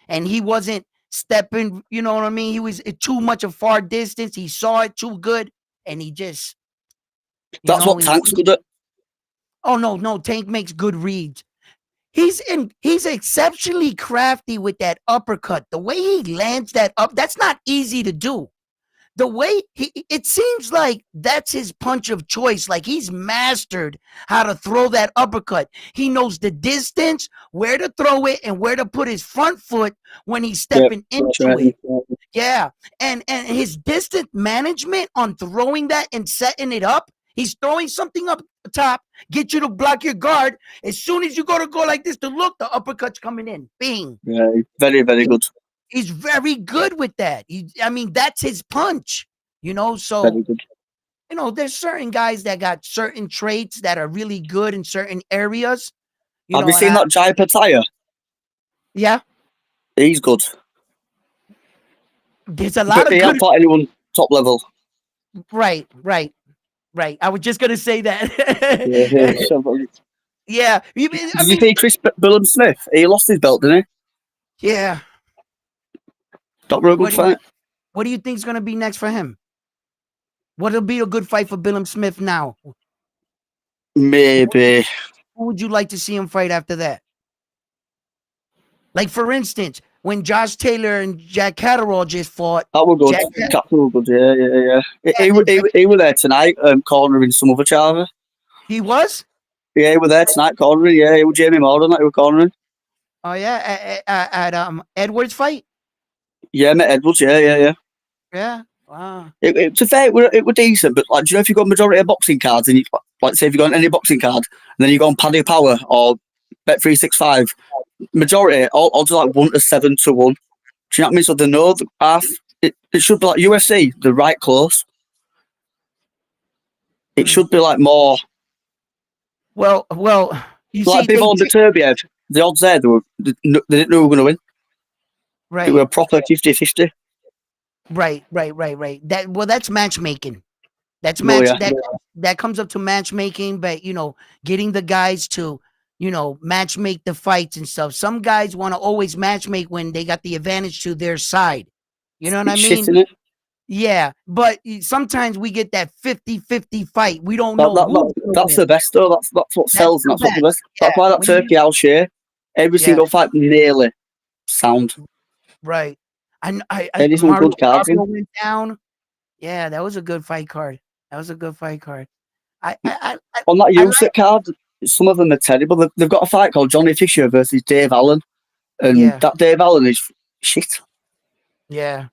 and he wasn't stepping. You know what I mean? He was too much of far distance. He saw it too good, and he just That's what he. Tank's good at. Oh no, no, Tank makes good reads. He's exceptionally crafty with that uppercut. The way he lands that up, that's not easy to do. The way it seems like that's his punch of choice. Like he's mastered how to throw that uppercut. He knows the distance, where to throw it, and where to put his front foot when he's Yep. stepping into Right. it. Yeah. And his distance management on throwing that and setting it up. He's throwing something up top, get you to block your guard. As soon as you go like this to look, the uppercut's coming in. Bing. Yeah. Very, very He, good. he's very good with that. I mean, that's his punch. So Very good. there's certain guys that got certain traits that are really good in certain areas. Have you And seen that Jai Pataya? yeah, He's good. there's a lot But of he good. hasn't fought anyone top level. Right, right, right. I was just gonna say Yeah, yeah. that. Yeah, I Did you mean, see Chris Billum Smith? He lost his belt, didn't yeah. he? That were a good What do you fight. What do you think's gonna be next for him? What'll be a good fight for Billum Smith now? Maybe. Who would you like to see him fight after that? Like for instance, when Josh Taylor and Jack Catterall just fought, That were good. Jack, Captain were good, yeah, yeah, yeah. yeah, and then Jack, He were there tonight, cornering some other charger. he was. Yeah, he were there tonight cornering, yeah. He was Jamie Morden that he were cornering. Oh yeah, at Edwards fight. Yeah, met Edwards, yeah, yeah, yeah. Yeah. Wow. To be fair, it were decent, but like, do you know if you got majority of boxing cards and you, like, say if you got any boxing card and then you go on Paddy Power or Bet365, majority, all odds are like 1 to 7 to 1. Do you know what I mean? So they know the half, it should be like UFC, they're right close. It Hmm. should be like more, Well, you like see, they Bivol and did Beterbiev, the odds there, they didn't know who were going to win. It were right, a proper 50-50. right. That's matchmaking. That's Oh, match yeah. that comes up to matchmaking, but getting the guys to match make the fights and stuff. Some guys want to always match make when they got the advantage to their side. You know what I It's shit, mean? in it? Yeah, but sometimes we get that 50-50 fight. We don't That, know that, who's that, gonna that's win. the best, though. That's what That's sells and the that's what the best. best. That's Yeah. why that When you Turkey Al share, every Yeah, single fight nearly sound. right. I There is some Mario good cards in. went down. Yeah, that was a good fight card. That was a good fight card. On that I like USIC card, some of them are terrible. They've got a fight called Johnny Fisher versus Dave Allen, and yeah, that Dave Allen is shit. yeah.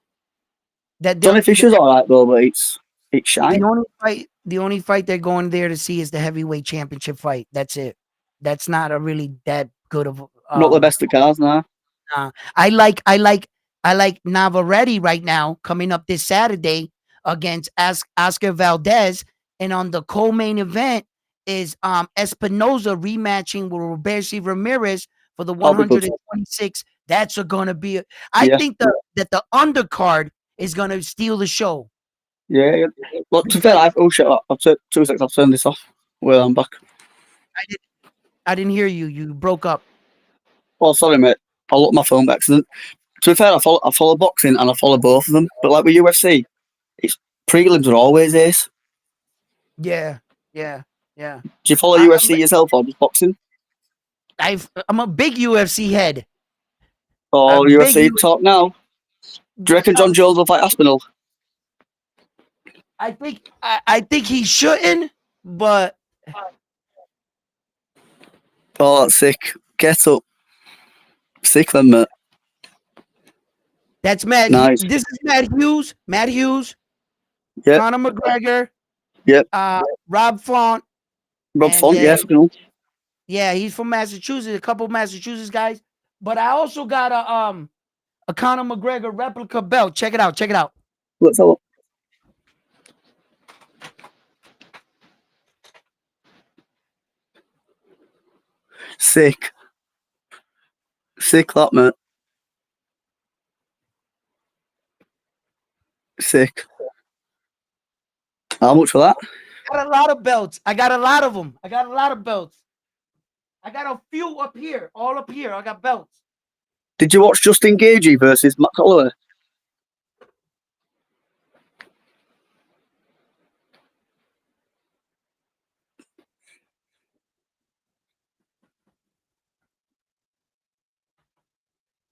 That Johnny Fisher's all right though, but it's the shite. only fight they're going there to see is the heavyweight championship fight. That's it. That's not a really that good of Not the best of cards now. I like Navarrete right now coming up this Saturday against Oscar Valdez, and on the co-main event is Espinoza rematching with Roberto Ramirez for the That'll be good. 126. That's going to be. I Yeah, think that the undercard is going to steal the show. Yeah, yeah. But to be fair, Because oh shit, I've turned 2 seconds. I've turned this off. Well, I'm back. I didn't I didn't hear you. You broke up. Oh, sorry, mate. I looked my phone by accident. To be fair, I follow boxing and I follow both of them. But like with UFC, it's prelims are always ace. Yeah, yeah, yeah. Do you follow I'm UFC yourself or just boxing? I'm a big UFC head. A Or big UFC U. talk now? Do you reckon John Uh, Jones will fight Aspinall? I think he shouldn't, but Oh, that's sick. Get up. Sick then, mate. that's Matt. Nice. This is Matt Hughes. Matt Hughes, Yep, Conor McGregor, yep. Rob Font, Rob and Font, yeah, fucking hell. yeah, he's from Massachusetts. A couple of Massachusetts guys, but I also got a Conor McGregor replica belt. Check it out. Check it out. Let's have a look. Sick. Sick that, mate. Sick. How much for that? Got a lot of belts. I got a lot of them. I got a lot of belts. I got a few up here, all up here. I got belts. Did you watch Justin Gagey versus Matt Holloway?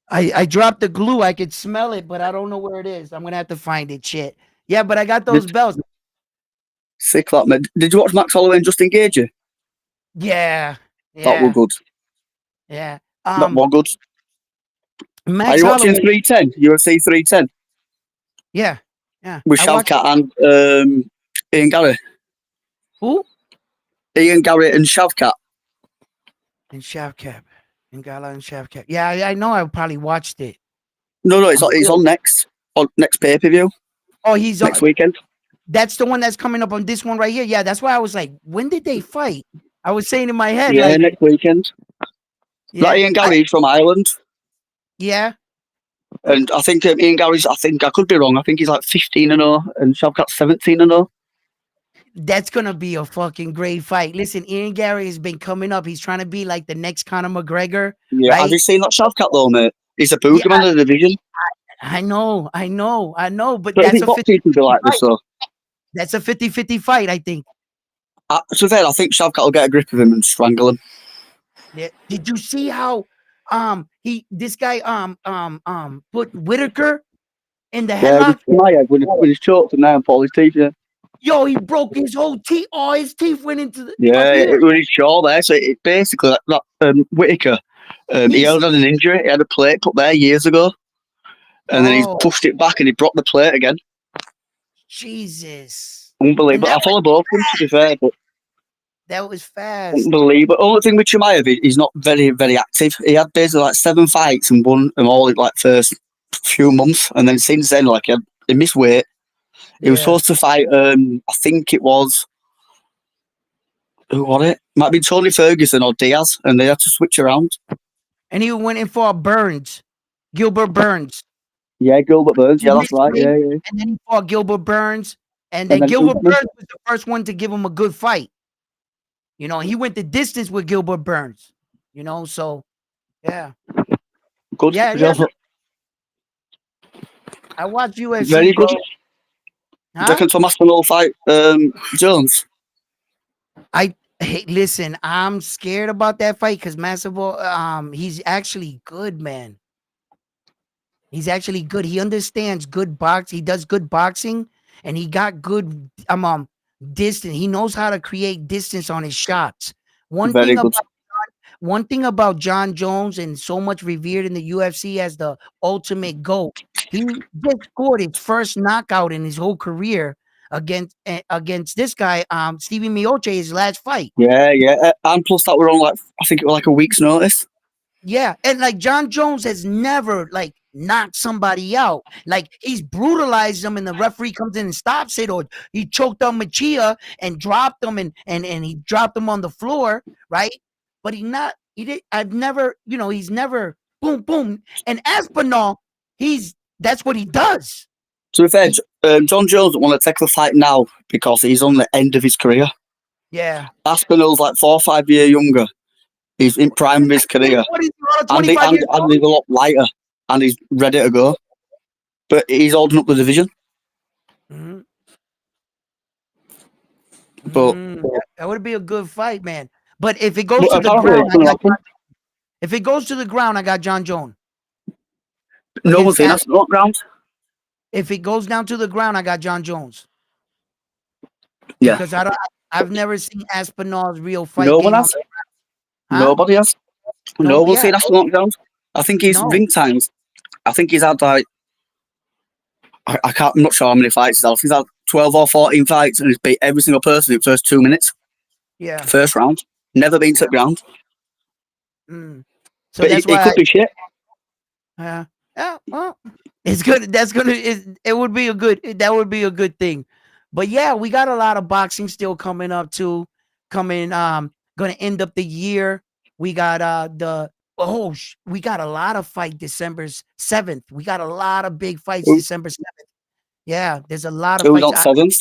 I dropped the glue. I could smell it, but I don't know where it is. I'm gonna have to find it. Shit. Yeah, but I got those Did, belts. sick that, mate. Did you watch Max Holloway and Justin Gagey? Yeah, That were yeah, good. yeah. That were good. Are Max you watching Holloway. 310? UFC 310 Yeah, yeah. with I watched Shavkat and Ian Gary? who Ian Gary and Shavkat. and Shavkat and Gala and Shavkat. Yeah, I know. I probably watched it. No, I'm it's still. on next. On next pay per view Oh, he's next on. weekend. That's the one that's coming up on this one right here. Yeah, that's why I was like, when did they fight? I was saying in my head, Yeah, like, next weekend. That yeah, Ian Gary's from Ireland, yeah. and I think Ian Gary's. I think I could be wrong. I think he's like 15-0, and Shavkat's 17-0. That's gonna be a fucking great fight. Listen, Ian Gary has been coming up. He's trying to be like the next Conor McGregor, Yeah, have right? you seen that Shavkat though, mate? He's a Yeah, boogeyman of the division. I know, I know, I know. But But I that's think a boxing can be 50-50 like this, fight. though. That's a 50-50 fight, I think. To be fair, I think Shavkat will get a grip of him and strangle him. Yeah. Did you see how he this guy put Whitaker in the Yeah, headlock? my head when he's choked him now and pulled his teeth. Yeah, Yo, he broke his whole teeth. All his teeth went into the up yeah, here. when he's jaw there. So it basically that Whitaker, he He's had an injury. He had a plate put there years ago, and then he's oh pushed it back and he broke the plate again. Jesus. And Unbelievable. I follow both of them to be fair, but that was fast. unbelievable. Only thing with Chimaev, he's not very, very active. He had basically like 7 fights and won them all in like first few months, and then since then, like he missed weight. He was Yeah. supposed to fight. I think it was who was it? Might be Tony Ferguson or Diaz, and they had to switch around. And he went in for a Burns. Gilbert Burns. Yeah, Gilbert Burns. He Yeah, that's missed right. weight, Yeah, yeah. and then he fought Gilbert Burns. And And then then Gilbert Usman. Burns was the first one to give him a good fight. You know, he went the distance with Gilbert Burns. You know, so yeah. Good. Yeah, yeah. I watch UFC, Very good. bro. Do you Huh? reckon Thomas will fight Jones? Hey, listen, I'm scared about that fight because Massive, he's actually good, man. He's actually good. He understands good box. He does good boxing, and he got good distance. He knows how to create distance on his shots. One Very thing good. about one thing about John Jones and so much revered in the UFC as the ultimate GOAT, he just scored his first knockout in his whole career against this guy, Stevie Miocic, his last fight. Yeah, yeah. And plus that we're on like I think it was like a week's notice. Yeah, and like John Jones has never like knocked somebody out. Like he's brutalized them, and the referee comes in and stops it, or he choked on Machia and dropped them, and he dropped them on the floor, right? But he did. I've never, he's never boom boom. And Aspinall, that's what he does. To be fair, John Jones don't want to take the fight now because he's on the end of his career. Yeah. Aspinall's like 4 or 5 years younger. He's in prime of his career, What is he, and, he, 25 and, years and old? he's a lot lighter, and he's ready to go. But he's holding up the division. Mm-hmm. But, That would be a good fight, man. But if it goes but to the apparently ground, it's going to happen. if it goes to the ground, I got John Jones No one's against seen that knockground. If it goes down to the ground, I got John Jones Yeah. because I've never seen Aspinall's real fight No one game on has. the ground. Huh? Nobody has. No, No one's yeah, seen that knockground. I think his no, ring times. I think he's had like I can't. I'm not sure how many fights he's had. He's had 12 or 14 fights, and he's beat every single person in the first 2 minutes, yeah, first round. Never been to the ground. mm. So But that's he why could be shit. yeah, well, it's good. That's gonna it would be a good that would be a good thing. But yeah, we got a lot of boxing still coming up too. Gonna end up the year. We got we got a lot of fight December 7th. We got a lot of big fights Who- December 7th. Yeah, there's a lot of Who's fights on seventh?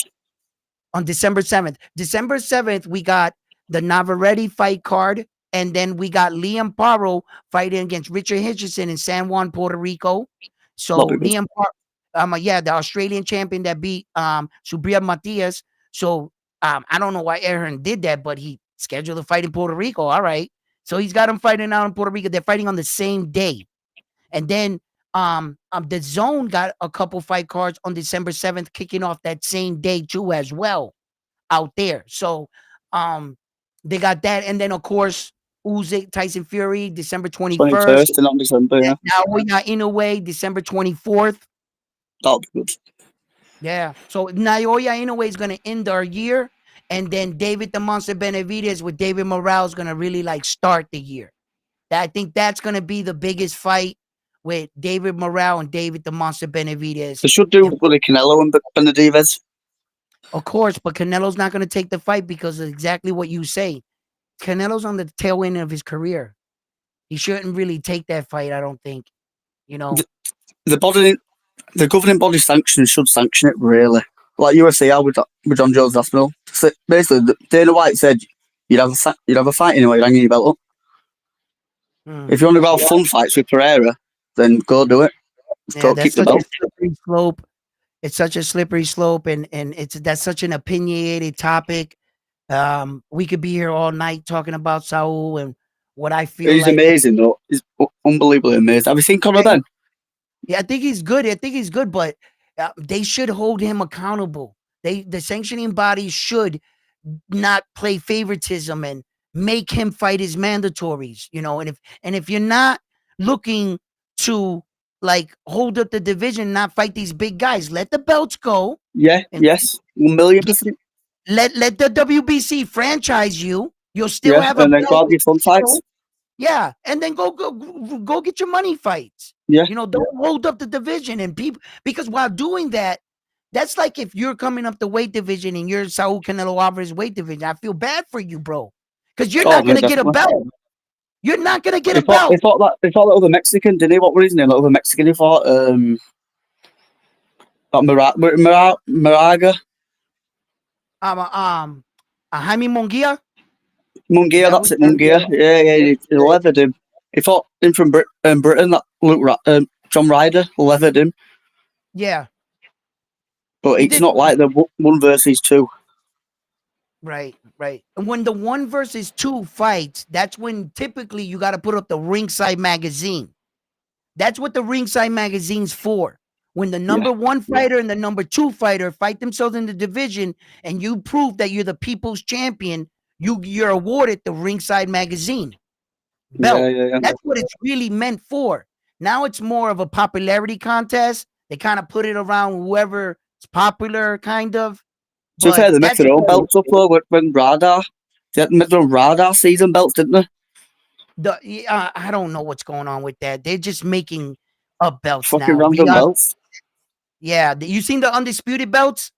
on December 7th. December 7th, we got the Navarrete fight card, and then we got Liam Paro fighting against Richard Hitchison in San Juan, Puerto Rico. So That'll be good. Liam Paro, the Australian champion that beat Subria Matias. So I don't know why Aaron did that, but he scheduled a fight in Puerto Rico. All right. So he's got him fighting out in Puerto Rico. They're fighting on the same day. And then the zone got a couple fight cards on December 7th, kicking off that same day too, as well, out there. So they got that. And then of course, Usyk, Tyson Fury, December 21st. 21st in on December, yeah. Now we got Inoue, December 24th. That'll be good. Yeah. So Naoya Inoue is gonna end our year. And then David the Monster Benavidez with David Morales is gonna really like start the year. I think that's gonna be the biggest fight with David Morale and David the Monster Benavidez. They should do with Canelo and Benavidez. Of course, but Canelo's not gonna take the fight because of exactly what you say. Canelo's on the tail end of his career. He shouldn't really take that fight, I don't think. You know. The governing body sanction should sanction it, really. Like UFC are with John Jones Aspinall. So basically, Dana White said you'd have a fight anyway, you're hanging your belt up. If you want to go have fun fights with Pereira, then go do it. Yeah, Go keep the belt. Slippery slope. It's such a slippery slope, and that's such an opinionated topic. We could be here all night talking about Saul and what I feel He's like. amazing, though. He's unbelievably amazing. Have you seen Conor Ben? Yeah, I think he's good, but they should hold him accountable. The sanctioning body should not play favoritism and make him fight his mandatories, and if you're not looking to like hold up the division, not fight these big guys, let the belts go. Yeah, yes, 1,000,000%. Let the WBC franchise you. You'll still Yeah, have a and then go belt. have your fun fights. Yeah, and then go get your money fights. Yeah. Don't hold up the division and people, because while doing that, that's like if you're coming up the weight division and you're Saul Canelo Alvarez weight division. I feel bad for you, bro, because you're not gonna get a belt. You're not gonna get a belt. He fought that other Mexican, didn't he? What was his name? That other Mexican he fought. Moraga. Jaime Munguia. Munguia, that's it, Munguia. Yeah, he leathered him. He fought him from Britain, that John Ryder leathered him. Yeah. But it's not like the 1 versus 2. Right. And when the 1 versus 2 fights, that's when typically you got to put up the ringside magazine. That's what the ringside magazine's for. When the number 1 fighter and the number 2 fighter fight themselves in the division and you prove that you're the people's champion, you're awarded the ringside magazine belt. Yeah. That's what it's really meant for. Now it's more of a popularity contest. They kind of put it around whoever's popular, kind of. To be fair, they make their own belts up though when Radar. They made their own Radar season belts, didn't they? I don't know what's going on with that. They're just making up belts Fucking now. random belts. Yeah, you seen the undisputed belts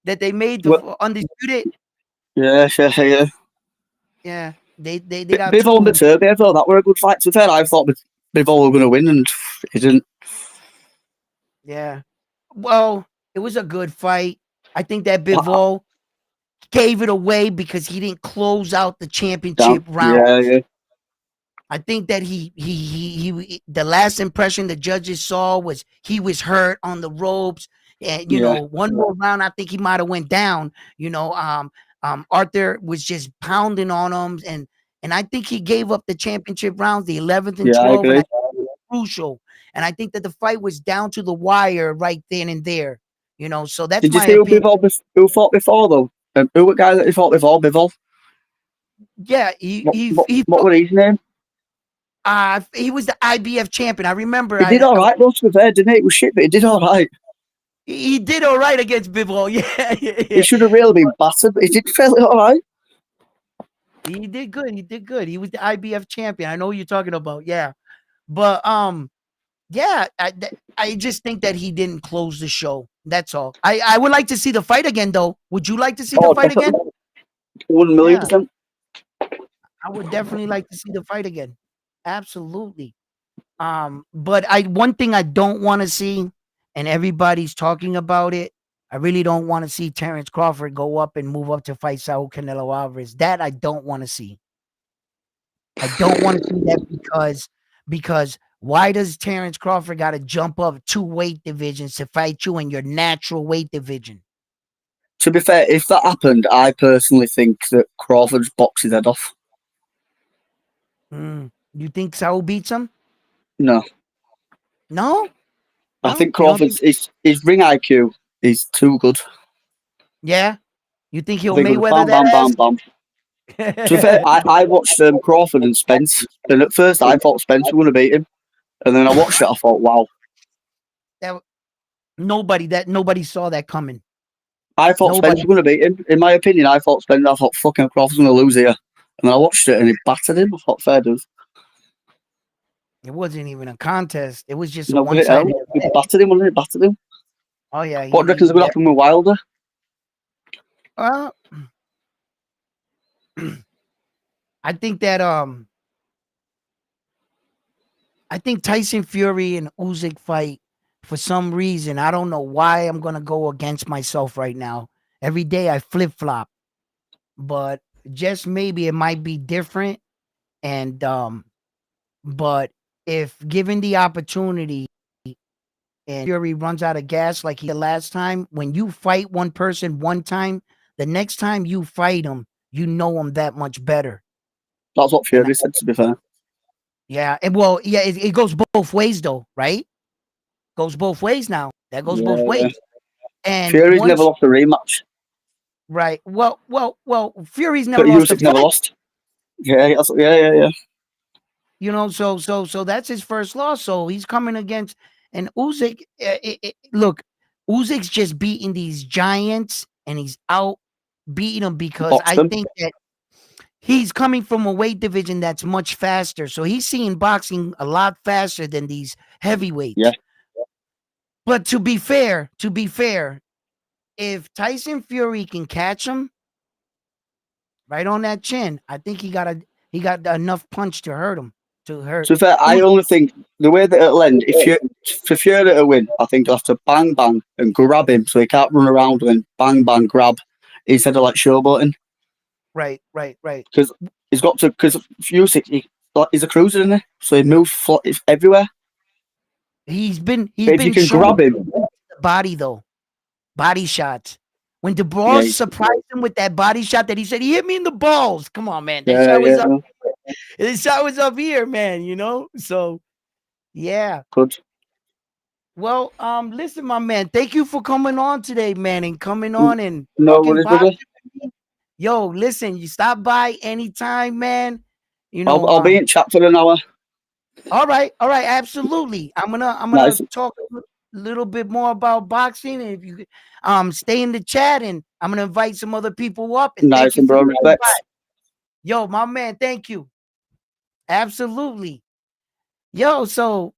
that they made? The undisputed. Yeah. Yeah, they got Bivol and Beterbiev though, that were a good fight. To be fair, I thought Bivol were going to win, and he didn't. Yeah, Well, it was a good fight. I think that Wow. Bivol gave it away because he didn't close out the Damn. championship round. Yeah, yeah, I think that the last impression the judges saw was he was hurt on the ropes, and yeah, one more round, I think he might have went down. Arthur was just pounding on him, and I think he gave up the championship rounds, the 11th and yeah. I 12th, and I agree. think it was crucial. And I think that the fight was down to the wire right then and there. So that's Did you my see opinion. who fought before though? Who were guy that he fought before? Bivol. Yeah, he What, he what, he what fought, was his name? he was the IBF champion. I remember. He did all right, though, to be fair, didn't he? It was shit, but he did all right. He did all right against Bivol. Yeah, yeah, He yeah. should have really been battered, but he did fairly all right. He did good. He did good. He was the IBF champion. I know what you're talking about. Yeah, but yeah, I just think that he didn't close the show. That's all. I would like to see the fight again, though. Would you like to see the Oh, fight again? definitely. 1 million Yeah, percent. I would definitely like to see the fight again. Absolutely. But I one thing I don't want to see, and everybody's talking about it. I really don't want to see Terrence Crawford go up and move up to fight Saul Canelo Alvarez. That I don't want to see. I don't want to see that because why does Terrence Crawford got to jump up 2 weight divisions to fight you in your natural weight division? To be fair, if that happened, I personally think that Crawford's box his head off. You think Saul beats him? No, No, I no. think You don't think? Crawford's his ring IQ is too good. Yeah, you think I he'll think it was Mayweather bam, that bam, ass? bam, bam. To be fair, I watched Crawford and Spence, and at first I thought Spence was going to beat him, and then I watched it. I thought, wow. that nobody saw that coming. I thought Spence Nobody. was going to beat him. In my opinion, I thought Spence. I thought fucking Crawford's going to lose here, and then I watched it and he battered him. I thought fair dues. It wasn't even a contest. It was just a No, but it one-sided hell, he event. battered him, wasn't it? Battered him. Oh yeah, What do you reckon's going to yeah. happen with Wilder? Uh, I think that I think Tyson Fury and Usyk fight for some reason. I don't know why I'm gonna go against myself right now. Every day I flip flop, but just maybe it might be different. And but if given the opportunity and Fury runs out of gas like he did last time, when you fight one person one time, the next time you fight him, you know him that much better. That's what And Fury said. To be fair, yeah, and well, yeah, it goes both ways though, right? Goes both ways now. That goes both yeah, yeah. ways. And Fury's never once, lost a rematch, right? Well, Fury's but never lost a Usyk never fight. lost. Yeah, yeah, yeah, yeah. So that's his first loss. So he's coming against and Usyk. Look, Usyk's just beating these giants, and he's out beating them because Boxed I him. think that he's coming from a weight division that's much faster. So he's seeing boxing a lot faster than these Yeah. heavyweights. But to be fair, if Tyson Fury can catch him right on that chin, I think he got enough punch to hurt him to hurt. To be fair, I only think the way that it'll end, if you for Fury to win, I think you'll have to bang bang and grab him so he can't run around and bang bang grab instead of like showboating Right. because he's got to because Usyk he's a cruiser, isn't he? So he moves everywhere. He's But if you been can shown grab him, the body though, body shots. When yeah, DeBraw's surprised him with that body shot that he said he hit me in the balls. Come on, man, that yeah, shot was yeah, up. no, The shot was up here, man. So yeah. good. Well, listen, my man, thank you for coming on today, man, and coming on and No talking worries, boxing brother. with me. Yo, listen, you stop by anytime, man. You I'll know, I'll be in chat for an hour. all right, absolutely. I'm gonna Nice, talk a little bit more about boxing, and if you could, stay in the chat, and I'm gonna invite some other people up. And thank nice, you and for bro, coming by. respects. Yo, my man, thank you. Absolutely. Yo, so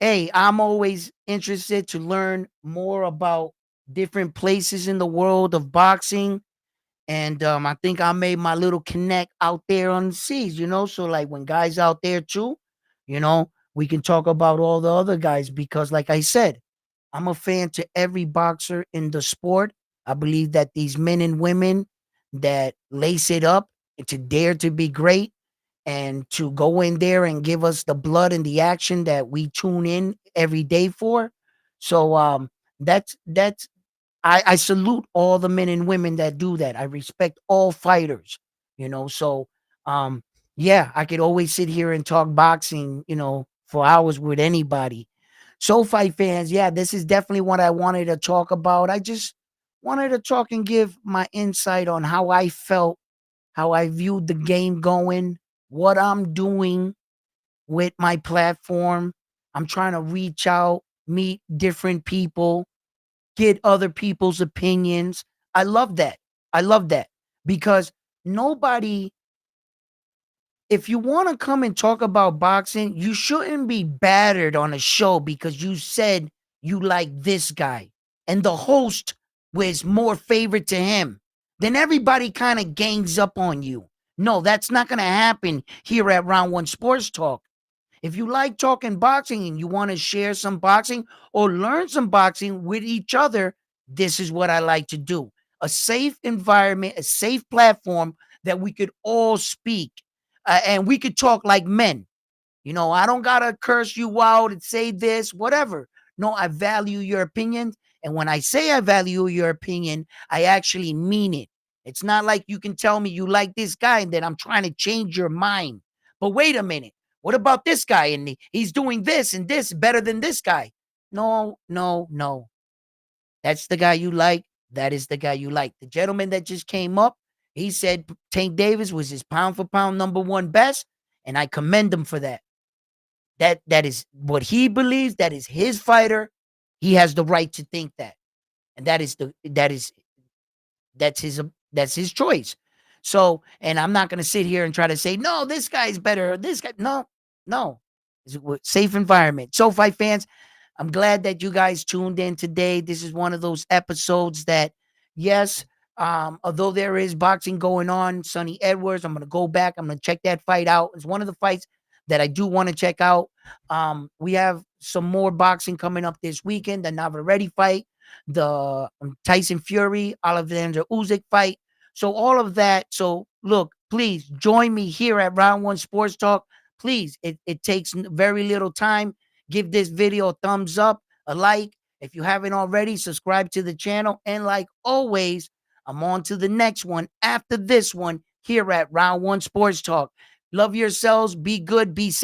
hey, I'm always interested to learn more about different places in the world of boxing. And I think I made my little connect out there on the seas, So like when guys out there too, we can talk about all the other guys because like I said, I'm a fan to every boxer in the sport. I believe that these men and women that lace it up to dare to be great and to go in there and give us the blood and the action that we tune in every day for. So that's I salute all the men and women that do that. I respect all fighters, you know. So um yeah, I could always sit here and talk boxing, for hours with anybody. So fight fans, yeah, this is definitely what I wanted to talk about. I just wanted to talk and give my insight on how I felt, how I viewed the game going, what I'm doing with my platform. I'm trying to reach out, meet different people, get other people's opinions. I love that. I love that because nobody, if you want to come and talk about boxing, you shouldn't be battered on a show because you said you like this guy and the host was more favorite to him. Then everybody kind of gangs up on you. No, that's not going to happen here at Round One Sports Talk. If you like talking boxing and you want to share some boxing or learn some boxing with each other, this is what I like to do. A safe environment, a safe platform that we could all speak and we could talk like men. I don't got to curse you out and say this, whatever. No, I value your opinion. And when I say I value your opinion, I actually mean it. It's not like you can tell me you like this guy and then I'm trying to change your mind. But wait a minute. What about this guy? And he's doing this and this better than this guy. No, no, no. That's the guy you like. That is the guy you like. The gentleman that just came up, he said Tank Davis was his pound for pound number one best. And I commend him for that. That is what he believes. That is his fighter. He has the right to think that, and that's his choice. So, and I'm not going to sit here and try to say no, this guy's better. This guy, no, no, it's a safe environment. So, fight fans, I'm glad that you guys tuned in today. This is one of those episodes that, yes, although there is boxing going on, Sonny Edwards, I'm going to go back. I'm going to check that fight out. It's one of the fights that I do want to check out. We have some more boxing coming up this weekend. The Navarrete fight, the Tyson Fury, Alexander Usyk fight. So all of that. So look, please join me here at Round One Sports Talk. Please, it takes very little time. Give this video a thumbs up, a like. If you haven't already, subscribe to the channel. And like always, I'm on to the next one after this one here at Round One Sports Talk. Love yourselves. Be good. Be safe.